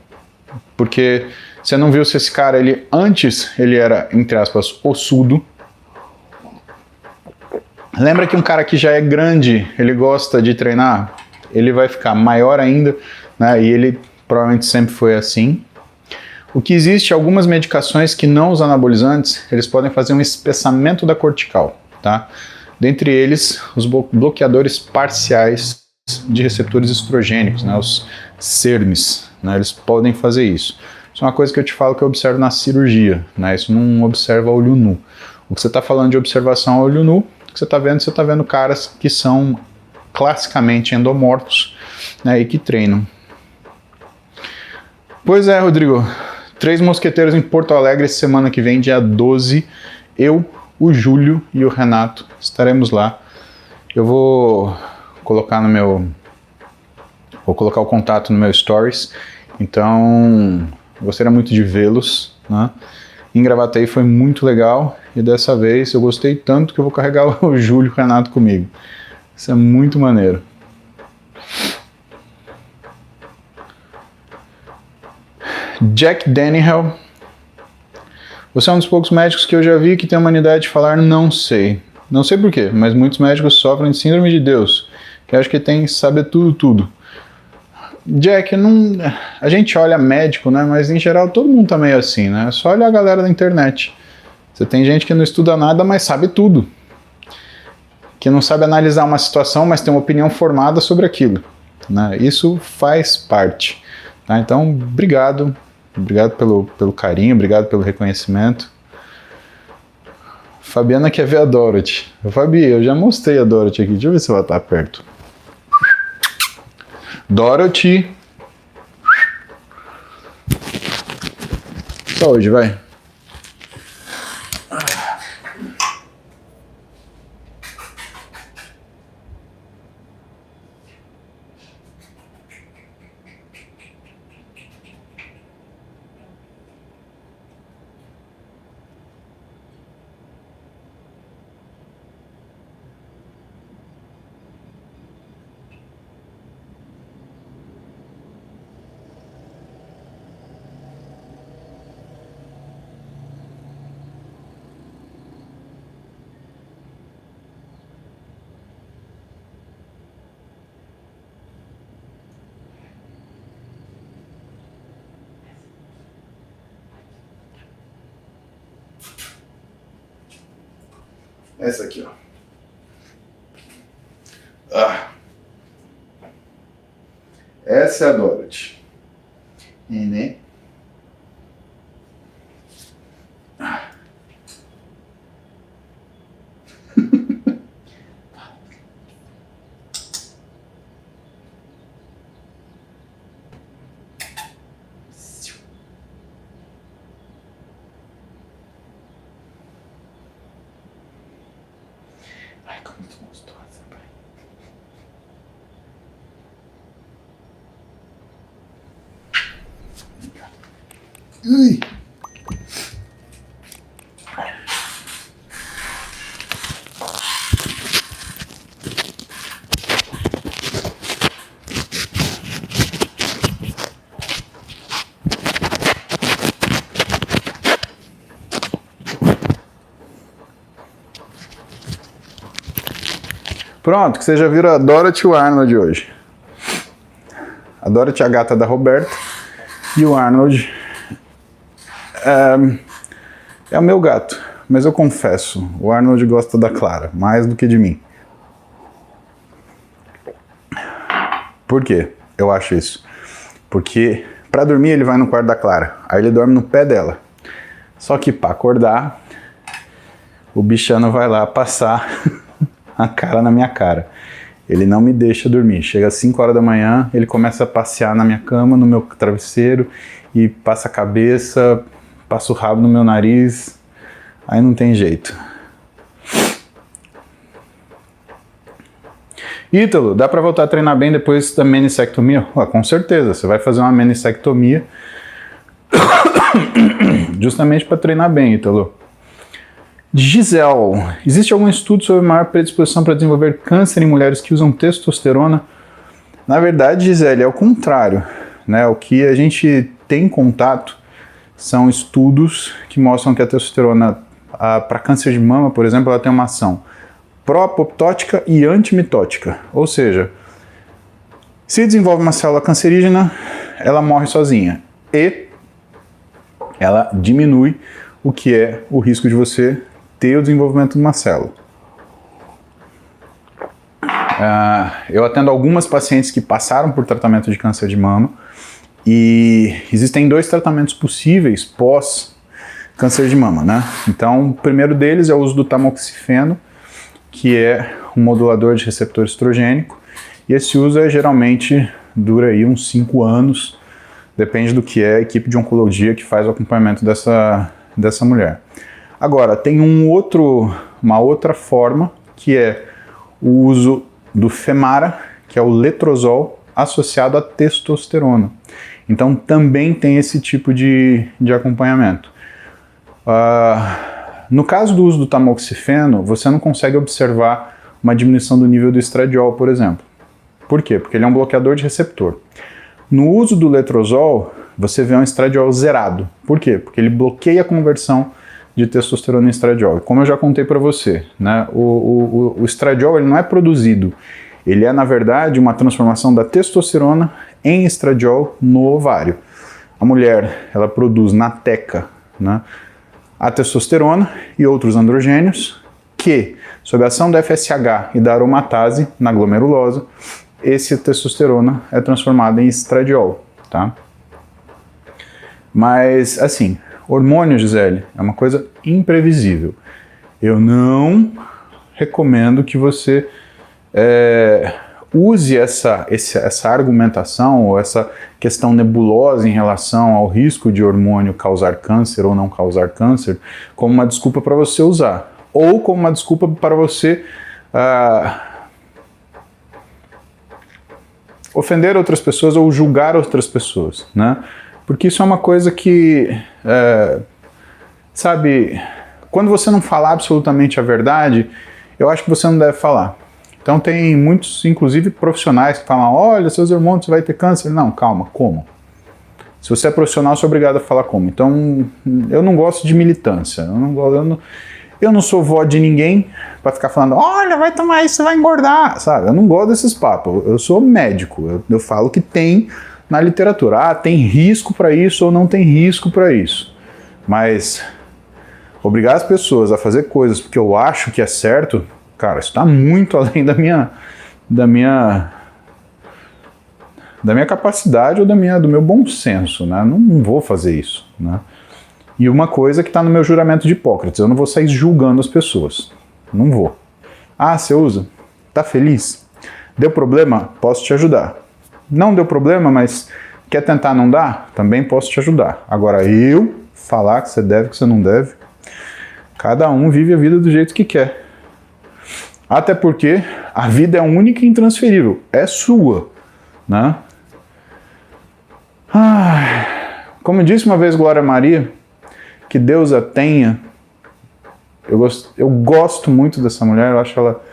porque você não viu se esse cara, antes ele era, entre aspas, ossudo. Lembra que um cara que já é grande, ele gosta de treinar? Ele vai ficar maior ainda, né? E ele provavelmente sempre foi assim. O que existe, algumas medicações que não os anabolizantes, eles podem fazer um espessamento da cortical, tá? Dentre eles, os bloqueadores parciais de receptores estrogênicos, né? Os SERMs, né? Eles podem fazer isso. Isso é uma coisa que eu te falo que eu observo na cirurgia, né? Isso não observa a olho nu. O que você está falando de observação a olho nu, o que você está vendo caras que são classicamente endomorfos, né, e que treinam. Pois é, Rodrigo. 3 mosqueteiros em Porto Alegre semana que vem, dia 12. Eu, o Júlio e o Renato estaremos lá. Eu vou colocar o contato no meu stories. Então, gostaria muito de vê-los, né? Em Gravataí foi muito legal e dessa vez eu gostei tanto que eu vou carregar o Júlio e o Renato comigo. Isso é muito maneiro. Jack Daniel. Você é um dos poucos médicos que eu já vi que tem a humanidade de falar não sei. Não sei porquê, mas muitos médicos sofrem de síndrome de Deus, que acho que tem que saber tudo. Jack, a gente olha médico, né? Mas em geral todo mundo tá meio assim, né? É só olhar a galera da internet. Você tem gente que não estuda nada, mas sabe tudo. Que não sabe analisar uma situação, mas tem uma opinião formada sobre aquilo, né? Isso faz parte, tá? Então, obrigado pelo carinho, obrigado pelo reconhecimento. Fabiana quer ver a Dorothy. Fabi, eu já mostrei a Dorothy aqui, deixa eu ver se ela tá perto. Dorothy. Saúde, vai. Essa aqui, ó. Essa é a Dorothy. Né? Ai, como muito gostosa, pai. Ui. Pronto, que vocês já viram a Dorothy e o Arnold hoje. A Dorothy é a gata da Roberta e o Arnold é o meu gato. Mas eu confesso, o Arnold gosta da Clara, mais do que de mim. Por quê? Eu acho isso. Porque para dormir ele vai no quarto da Clara, aí ele dorme no pé dela. Só que para acordar, o bichano vai lá passar a cara na minha cara. Ele não me deixa dormir. Chega às 5 horas da manhã, ele começa a passear na minha cama, no meu travesseiro, e passa a cabeça, passa o rabo no meu nariz. Aí não tem jeito. Ítalo, dá pra voltar a treinar bem depois da menissectomia? Com certeza, você vai fazer uma menissectomia justamente para treinar bem, Ítalo. Gisele, existe algum estudo sobre maior predisposição para desenvolver câncer em mulheres que usam testosterona? Na verdade, Gisele, é o contrário, né? O que a gente tem contato são estudos que mostram que a testosterona, para câncer de mama, por exemplo, ela tem uma ação pró-apoptótica e antimitótica. Ou seja, se desenvolve uma célula cancerígena, ela morre sozinha e ela diminui o que é o risco de você ter o desenvolvimento de uma célula. Eu atendo algumas pacientes que passaram por tratamento de câncer de mama e existem 2 tratamentos possíveis pós câncer de mama, né? Então, o primeiro deles é o uso do tamoxifeno, que é um modulador de receptor estrogênico, e esse uso geralmente dura aí uns 5 anos, depende do que é a equipe de oncologia que faz o acompanhamento dessa mulher. Agora, tem uma outra forma, que é o uso do Femara, que é o letrozol associado à testosterona. Então, também tem esse tipo de acompanhamento. No caso do uso do tamoxifeno, você não consegue observar uma diminuição do nível do estradiol, por exemplo. Por quê? Porque ele é um bloqueador de receptor. No uso do letrozol, você vê um estradiol zerado. Por quê? Porque ele bloqueia a conversão de testosterona em estradiol. E como eu já contei para você, né, o estradiol ele não é produzido, ele é, na verdade, uma transformação da testosterona em estradiol no ovário. A mulher, ela produz na teca, né, a testosterona e outros androgênios que, sob a ação da FSH e da aromatase na glomerulosa, esse testosterona é transformado em estradiol, tá? Mas, assim, hormônio, Gisele, é uma coisa imprevisível. Eu não recomendo que você use essa argumentação ou essa questão nebulosa em relação ao risco de hormônio causar câncer ou não causar câncer como uma desculpa para você usar. Ou como uma desculpa para você ofender outras pessoas ou julgar outras pessoas, né? Porque isso é uma coisa que, sabe, quando você não falar absolutamente a verdade, eu acho que você não deve falar. Então tem muitos, inclusive profissionais, que falam, olha, seus hormônios, você vai ter câncer. Não, calma, como? Se você é profissional, você é obrigado a falar como. Então, eu não gosto de militância. Eu não sou vó de ninguém para ficar falando, olha, vai tomar isso, você vai engordar, sabe? Eu não gosto desses papos. Eu sou médico, eu falo que tem na literatura. Tem risco para isso ou não tem risco para isso. Mas obrigar as pessoas a fazer coisas porque eu acho que é certo, cara, isso está muito além da minha capacidade ou do meu bom senso, né? Não vou fazer isso, né? E uma coisa que está no meu juramento de Hipócrates, eu não vou sair julgando as pessoas. Não vou. Você usa? Tá feliz? Deu problema? Posso te ajudar. Não deu problema, mas quer tentar não dar? Também posso te ajudar. Agora, eu falar que você deve, que você não deve, cada um vive a vida do jeito que quer. Até porque a vida é única e intransferível. É sua, né? Como disse uma vez Glória Maria, que Deus a tenha. Eu gosto muito dessa mulher, eu acho ela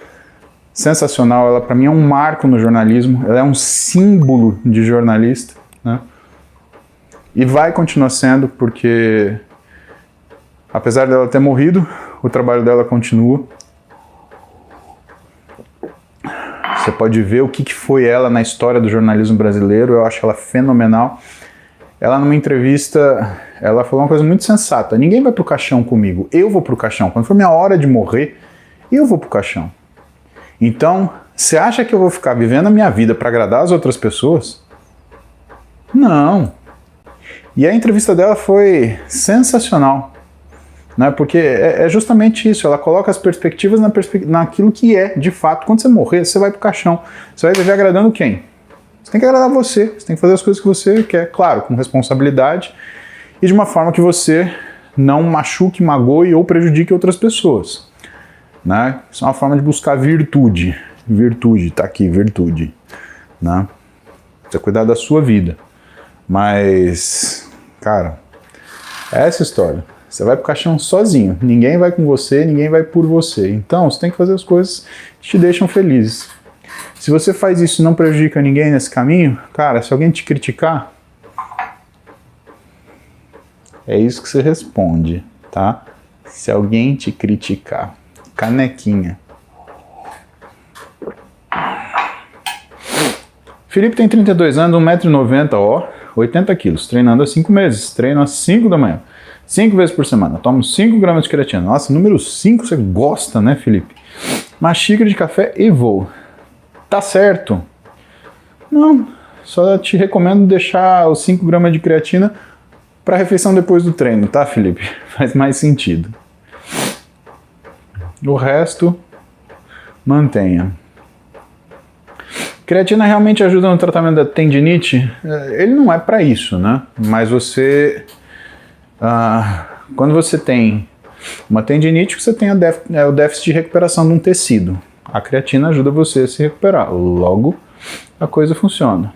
sensacional. Ela, para mim, é um marco no jornalismo. Ela é um símbolo de jornalista, né? E vai continuar sendo, porque apesar dela ter morrido, o trabalho dela continua. Você pode ver o que foi ela na história do jornalismo brasileiro, eu acho ela fenomenal. Ela numa entrevista, ela falou uma coisa muito sensata: ninguém vai pro caixão comigo, eu vou pro caixão. Quando for minha hora de morrer, eu vou pro caixão. Então, você acha que eu vou ficar vivendo a minha vida para agradar as outras pessoas? Não. E a entrevista dela foi sensacional, né? Porque é justamente isso, ela coloca as perspectivas naquilo que é, de fato. Quando você morrer, você vai pro caixão. Você vai viver agradando quem? Você tem que agradar você tem que fazer as coisas que você quer, claro, com responsabilidade e de uma forma que você não machuque, magoe ou prejudique outras pessoas, né? Isso é uma forma de buscar virtude. Virtude, tá aqui, virtude, né? Você cuidar da sua vida. Mas, cara, é essa história. Você vai pro caixão sozinho. Ninguém vai com você, ninguém vai por você. Então, você tem que fazer as coisas que te deixam felizes. Se você faz isso e não prejudica ninguém nesse caminho, cara, se alguém te criticar, é isso que você responde, tá? Se alguém te criticar. Canequinha. Felipe tem 32 anos, 1,90 m, ó, 80 quilos, treinando há 5 meses, treino às 5 da manhã, 5 vezes por semana, tomo 5 gramas de creatina. Nossa, número 5 você gosta, né, Felipe? Uma xícara de café e voo. Tá certo? Não, só te recomendo deixar os 5 gramas de creatina para refeição depois do treino, tá, Felipe? Faz mais sentido. O resto, mantenha. Creatina realmente ajuda no tratamento da tendinite? Ele não é para isso, né? Mas você, quando você tem uma tendinite, você tem o déficit de recuperação de um tecido. A creatina ajuda você a se recuperar. Logo, a coisa funciona.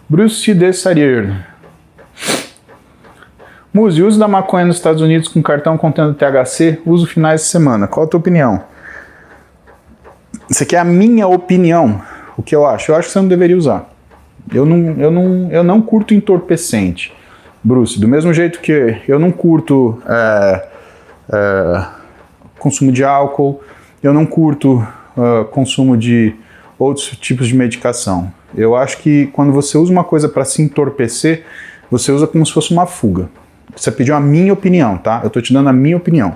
Bruce de Sarier. Muzi, uso da maconha nos Estados Unidos com cartão contendo THC, uso finais de semana. Qual a tua opinião? Você quer a minha opinião? O que eu acho? Eu acho que você não deveria usar. Eu não curto entorpecente, Bruce. Do mesmo jeito que eu não curto consumo de álcool, eu não curto consumo de outros tipos de medicação. Eu acho que quando você usa uma coisa para se entorpecer, você usa como se fosse uma fuga. Você pediu a minha opinião, tá? Eu estou te dando a minha opinião.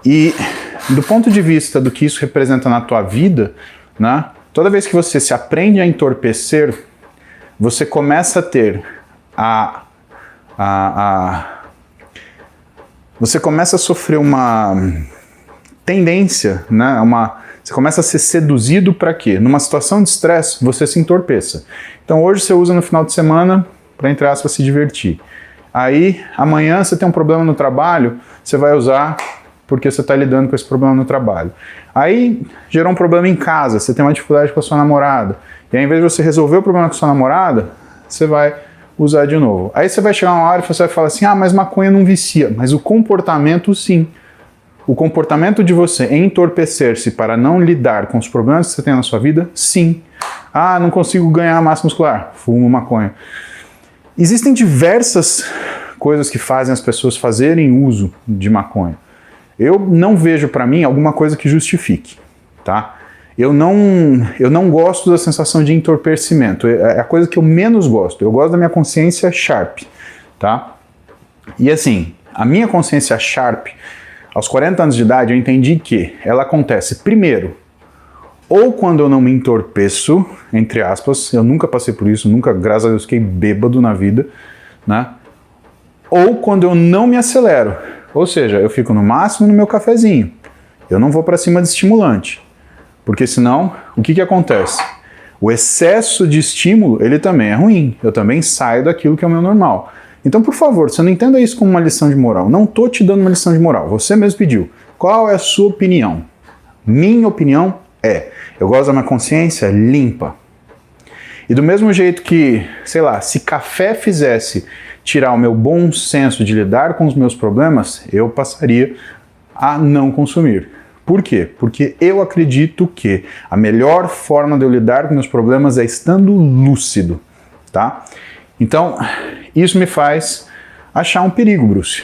E do ponto de vista do que isso representa na tua vida, né? Toda vez que você se aprende a entorpecer, você começa a ter você começa a sofrer uma tendência, né? Você começa a ser seduzido para quê? Numa situação de estresse, você se entorpeça. Então hoje você usa no final de semana para, entre aspas, se divertir. Aí amanhã você tem um problema no trabalho, você vai usar porque você está lidando com esse problema no trabalho. Aí gerou um problema em casa, você tem uma dificuldade com a sua namorada. E aí, ao invés de você resolver o problema com a sua namorada, você vai usar de novo. Aí você vai chegar uma hora e você vai falar assim, mas maconha não vicia. Mas o comportamento, sim. O comportamento de você entorpecer-se para não lidar com os problemas que você tem na sua vida, sim. Não consigo ganhar massa muscular. Fumo maconha. Existem diversas coisas que fazem as pessoas fazerem uso de maconha. Eu não vejo para mim alguma coisa que justifique, tá? Eu não gosto da sensação de entorpecimento, é a coisa que eu menos gosto. Eu gosto da minha consciência sharp, tá? E assim, a minha consciência sharp, aos 40 anos de idade, eu entendi que ela acontece primeiro, ou quando eu não me entorpeço, entre aspas, eu nunca passei por isso, nunca, graças a Deus, fiquei bêbado na vida, né? Ou quando eu não me acelero. Ou seja, eu fico no máximo no meu cafezinho. Eu não vou para cima de estimulante. Porque senão, o que acontece? O excesso de estímulo, ele também é ruim. Eu também saio daquilo que é o meu normal. Então, por favor, você não entenda isso como uma lição de moral. Não estou te dando uma lição de moral. Você mesmo pediu. Qual é a sua opinião? Minha opinião é, eu gosto da minha consciência limpa. E do mesmo jeito que, sei lá, se café fizesse tirar o meu bom senso de lidar com os meus problemas, eu passaria a não consumir. Por quê? Porque eu acredito que a melhor forma de eu lidar com meus problemas é estando lúcido, tá? Então, isso me faz achar um perigo, Bruce.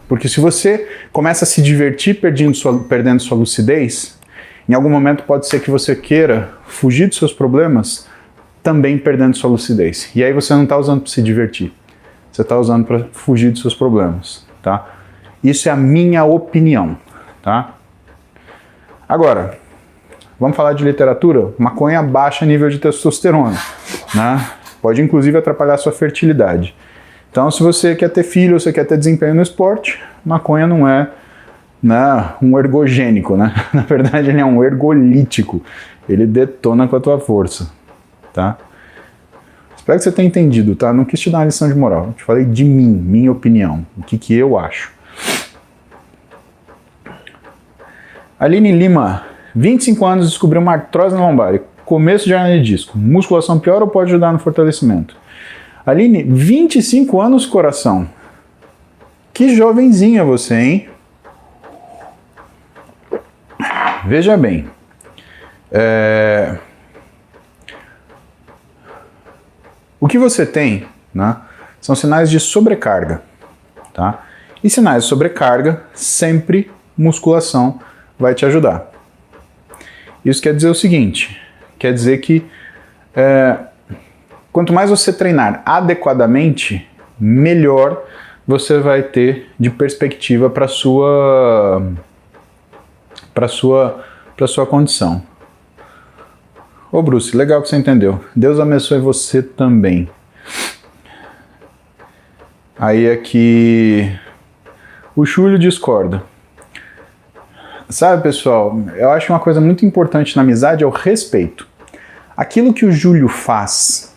Porque se você começa a se divertir perdendo sua lucidez, Em algum momento pode ser que você queira fugir dos seus problemas, também perdendo sua lucidez. E aí você não está usando para se divertir, você está usando para fugir dos seus problemas, tá? Isso é a minha opinião, tá? Agora, vamos falar de literatura? Maconha baixa nível de testosterona, né? Pode inclusive atrapalhar a sua fertilidade. Então, se você quer ter filho, você quer ter desempenho no esporte, maconha não é, né, um ergogênico, né? Na verdade, ele é um ergolítico. Ele detona com a tua força, tá? Espero que você tenha entendido, tá? Não quis te dar uma lição de moral. Eu te falei de mim, minha opinião, o que eu acho. Aline Lima, 25 anos, descobriu uma artrose na lombar. Começo de hernia de disco. Musculação pior ou pode ajudar no fortalecimento? Aline, 25 anos, coração. Que jovenzinha você, hein? Veja bem. O que você tem, né, são sinais de sobrecarga, tá? E sinais de sobrecarga, sempre musculação vai te ajudar. Isso quer dizer o seguinte, quer dizer que quanto mais você treinar adequadamente, melhor você vai ter de perspectiva para sua condição. Ô Bruce, legal que você entendeu. Deus abençoe você também. Aí aqui o Júlio discorda. Sabe, pessoal, eu acho uma coisa muito importante na amizade é o respeito. Aquilo que o Júlio faz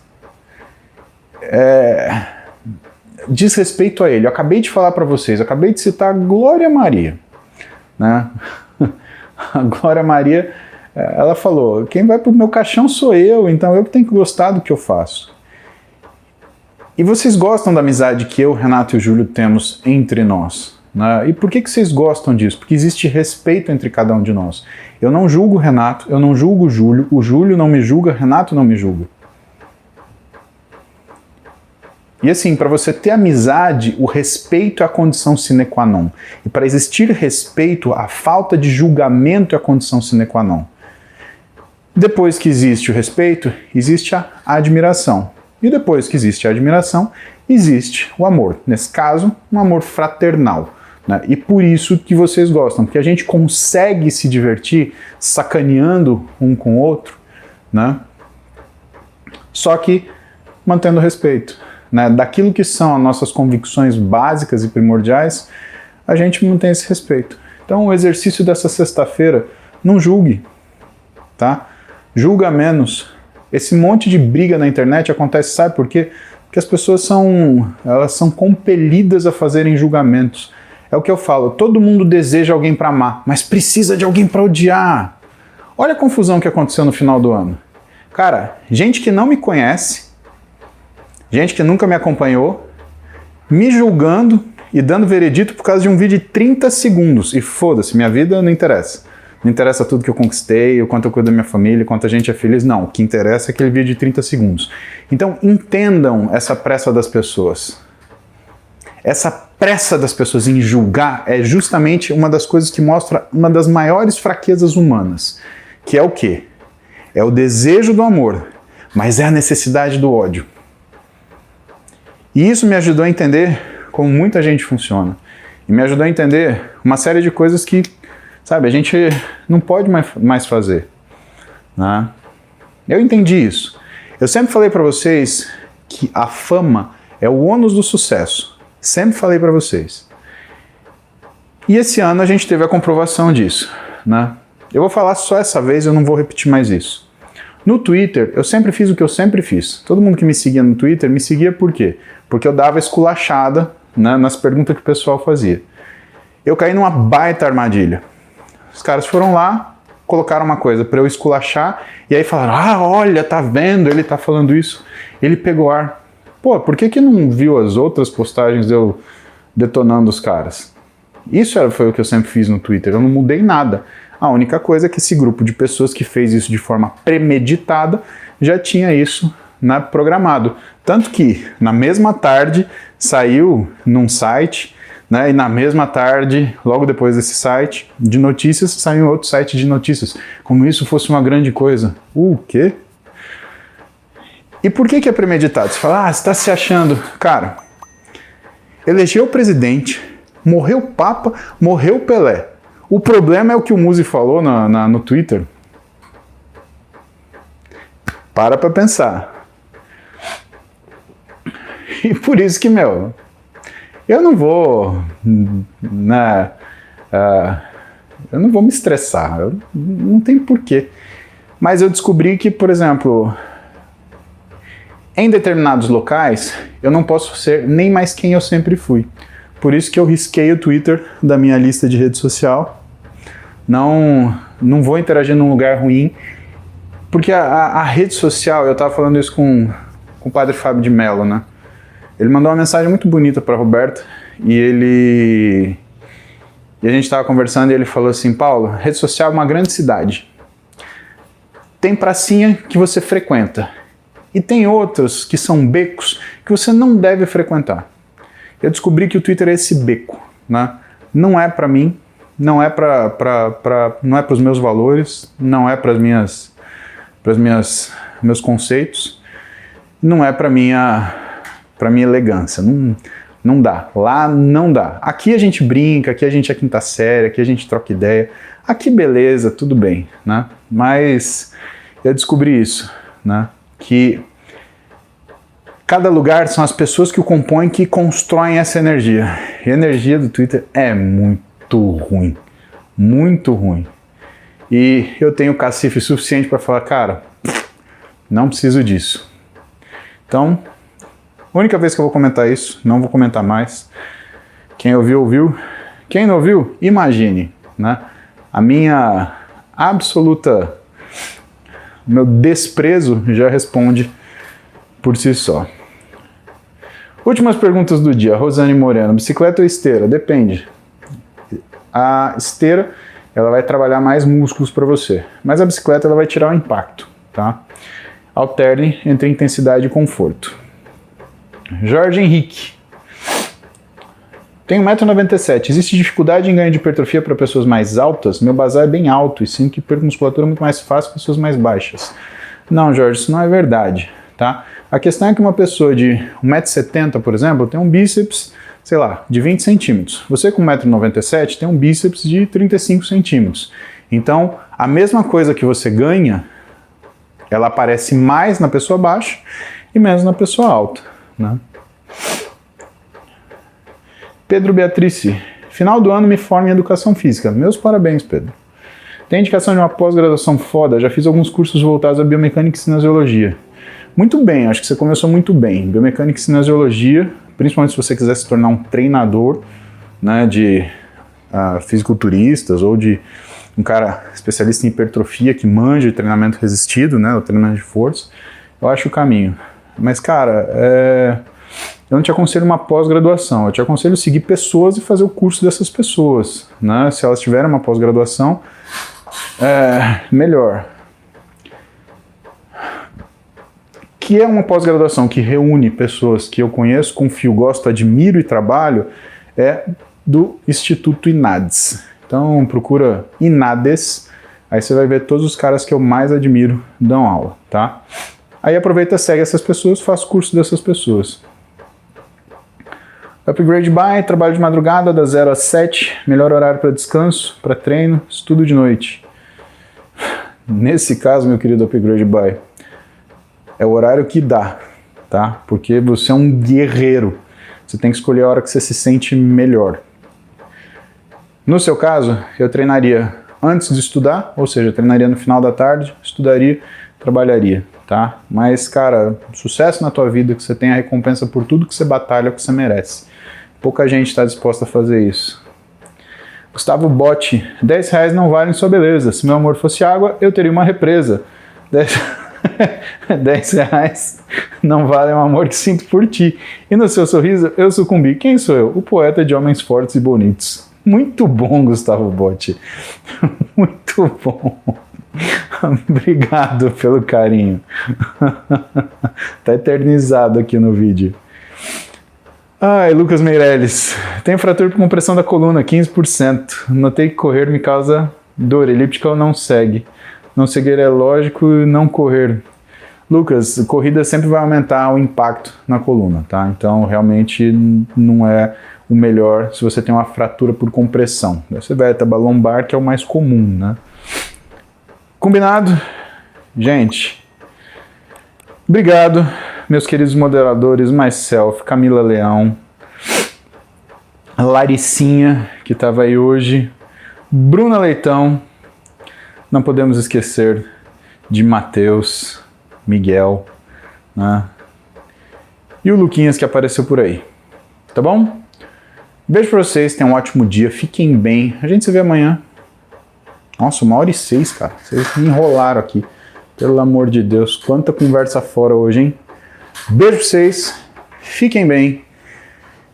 diz respeito a ele. Eu acabei de falar para vocês, eu acabei de citar Glória Maria, né? A Glória Maria, ela falou, quem vai pro meu caixão sou eu, então eu que tenho que gostar do que eu faço. E vocês gostam da amizade que eu, Renato e o Júlio temos entre nós, né? E por que vocês gostam disso? Porque existe respeito entre cada um de nós. Eu não julgo o Renato, eu não julgo o Júlio não me julga, o Renato não me julga. E assim, para você ter amizade, o respeito é a condição sine qua non. E para existir respeito, a falta de julgamento é a condição sine qua non. Depois que existe o respeito, existe a admiração. E depois que existe a admiração, existe o amor. Nesse caso, um amor fraternal, né? E por isso que vocês gostam, porque a gente consegue se divertir sacaneando um com o outro, né? Só que mantendo respeito. Né, daquilo que são as nossas convicções básicas e primordiais, a gente mantém esse respeito. Então o exercício dessa sexta-feira, não julgue, tá? Julga menos. Esse monte de briga na internet acontece, sabe por quê? Porque as pessoas são compelidas a fazerem julgamentos. É o que eu falo, todo mundo deseja alguém para amar, mas precisa de alguém para odiar. Olha a confusão que aconteceu no final do ano. Cara, gente que não me conhece, gente que nunca me acompanhou, me julgando e dando veredito por causa de um vídeo de 30 segundos. E foda-se, minha vida não interessa. Não interessa tudo que eu conquistei, o quanto eu cuido da minha família, o quanto a gente é feliz. Não, o que interessa é aquele vídeo de 30 segundos. Então entendam essa pressa das pessoas. Essa pressa das pessoas em julgar é justamente uma das coisas que mostra uma das maiores fraquezas humanas. Que é o quê? É o desejo do amor, mas é a necessidade do ódio. E isso me ajudou a entender como muita gente funciona. E me ajudou a entender uma série de coisas que, sabe, a gente não pode mais fazer, né? Eu entendi isso. Eu sempre falei para vocês que a fama é o ônus do sucesso. Sempre falei para vocês. E esse ano a gente teve a comprovação disso, né? Eu vou falar só essa vez, eu não vou repetir mais isso. No Twitter, eu sempre fiz o que eu sempre fiz. Todo mundo que me seguia no Twitter me seguia por quê? Porque eu dava esculachada, né, nas perguntas que o pessoal fazia. Eu caí numa baita armadilha. Os caras foram lá, colocaram uma coisa para eu esculachar, e aí falaram, olha, tá vendo, ele tá falando isso. Ele pegou ar. Pô, por que não viu as outras postagens eu detonando os caras? Isso foi o que eu sempre fiz no Twitter, eu não mudei nada. A única coisa é que esse grupo de pessoas que fez isso de forma premeditada já tinha isso, né, programado. Tanto que, na mesma tarde, saiu num site, né? E na mesma tarde, logo depois desse site de notícias, saiu outro site de notícias, como isso fosse uma grande coisa. O quê? E por que é premeditado? Você fala, você está se achando... Cara, elegeu o presidente, morreu o Papa, morreu o Pelé. O problema é o que o Musi falou no Twitter. Para pensar. E por isso que, eu não vou... eu não vou me estressar. Não tem porquê. Mas eu descobri que, por exemplo... Em determinados locais, eu não posso ser nem mais quem eu sempre fui. Por isso que eu risquei o Twitter da minha lista de rede social. Não vou interagir num lugar ruim. Porque a rede social, eu estava falando isso com o padre Fábio de Mello, né? Ele mandou uma mensagem muito bonita para Roberto e a gente estava conversando e ele falou assim, Paulo, rede social é uma grande cidade. Tem pracinha que você frequenta. E tem outros que são becos que você não deve frequentar. Eu descobri que o Twitter é esse beco, né? Não é para mim, não é não é para os meus valores, não é para meus conceitos, não é para minha elegância. Não dá. Lá não dá. Aqui a gente brinca, aqui a gente é quinta série, aqui a gente troca ideia. Aqui beleza, tudo bem, né? Mas eu descobri isso, né? Que cada lugar são as pessoas que o compõem que constroem essa energia. E a energia do Twitter é muito ruim. Muito ruim. E eu tenho cacife suficiente para falar, cara, não preciso disso. Então, a única vez que eu vou comentar isso, não vou comentar mais. Quem ouviu, ouviu. Quem não ouviu, imagine, né? A minha absoluta... Meu desprezo já responde por si só. Últimas perguntas do dia. Rosane Moreno. Bicicleta ou esteira? Depende. A esteira, ela vai trabalhar mais músculos para você. Mas a bicicleta, ela vai tirar o impacto, tá? Alterne entre intensidade e conforto. Jorge Henrique. Tenho 1,97 m. Existe dificuldade em ganho de hipertrofia para pessoas mais altas? Meu basal é bem alto e sinto que perco musculatura muito mais fácil que pessoas mais baixas. Não, Jorge, isso não é verdade, tá? A questão é que uma pessoa de 1,70 m, por exemplo, tem um bíceps, sei lá, de 20 centímetros. Você com 1,97 m tem um bíceps de 35 centímetros. Então, a mesma coisa que você ganha, ela aparece mais na pessoa baixa e menos na pessoa alta, né? Pedro Beatrice, final do ano me formo em Educação Física. Meus parabéns, Pedro. Tem indicação de uma pós-graduação foda? Já fiz alguns cursos voltados à biomecânica e cinesiologia. Muito bem, acho que você começou muito bem. Biomecânica e cinesiologia, principalmente se você quiser se tornar um treinador, né, de fisiculturistas ou de um cara especialista em hipertrofia que manja de treinamento resistido, né, o treinamento de força, eu acho o caminho. Mas, cara, eu não te aconselho uma pós-graduação, eu te aconselho seguir pessoas e fazer o curso dessas pessoas, né? Se elas tiverem uma pós-graduação, melhor. Que é uma pós-graduação que reúne pessoas que eu conheço, confio, gosto, admiro e trabalho, é do Instituto INADES. Então procura INADES, aí você vai ver todos os caras que eu mais admiro dão aula, tá? Aí aproveita, segue essas pessoas, faz curso dessas pessoas. Upgrade by, trabalho de madrugada das 0 às 7, melhor horário para descanso, para treino, estudo de noite. Nesse caso, meu querido Upgrade by, é o horário que dá, tá? Porque você é um guerreiro, você tem que escolher a hora que você se sente melhor. No seu caso, eu treinaria antes de estudar, ou seja, treinaria no final da tarde, estudaria, trabalharia, tá? Mas, cara, sucesso na tua vida, que você tenha a recompensa por tudo que você batalha, que você merece. Pouca gente está disposta a fazer isso. Gustavo Botti, R$10 não valem sua beleza. Se meu amor fosse água, eu teria uma represa. R$10 não valem o amor que sinto por ti. E no seu sorriso, eu sucumbi. Quem sou eu? O poeta de homens fortes e bonitos. Muito bom, Gustavo Botti. Muito bom. Obrigado pelo carinho. Tá eternizado aqui no vídeo. Ai, Lucas Meirelles. Tenho fratura por compressão da coluna, 15%. Notei que correr me causa dor. Elíptica não segue. Não seguir é lógico, não correr. Lucas, corrida sempre vai aumentar o impacto na coluna, tá? Então, realmente não é o melhor se você tem uma fratura por compressão. Você vai tabar lombar, que é o mais comum, né? Combinado? Gente, obrigado, meus queridos moderadores, myself, Camila Leão, Laricinha, que estava aí hoje, Bruna Leitão, não podemos esquecer de Matheus, Miguel, né? E o Luquinhas que apareceu por aí, tá bom? Beijo pra vocês, tenham um ótimo dia, fiquem bem, a gente se vê amanhã. Nossa, 1h06, cara, vocês me enrolaram aqui, pelo amor de Deus, quanta conversa fora hoje, hein? Beijo pra vocês, fiquem bem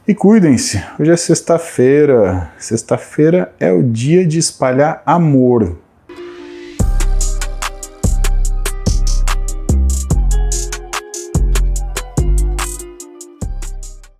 e cuidem-se, hoje é sexta-feira, sexta-feira é o dia de espalhar amor.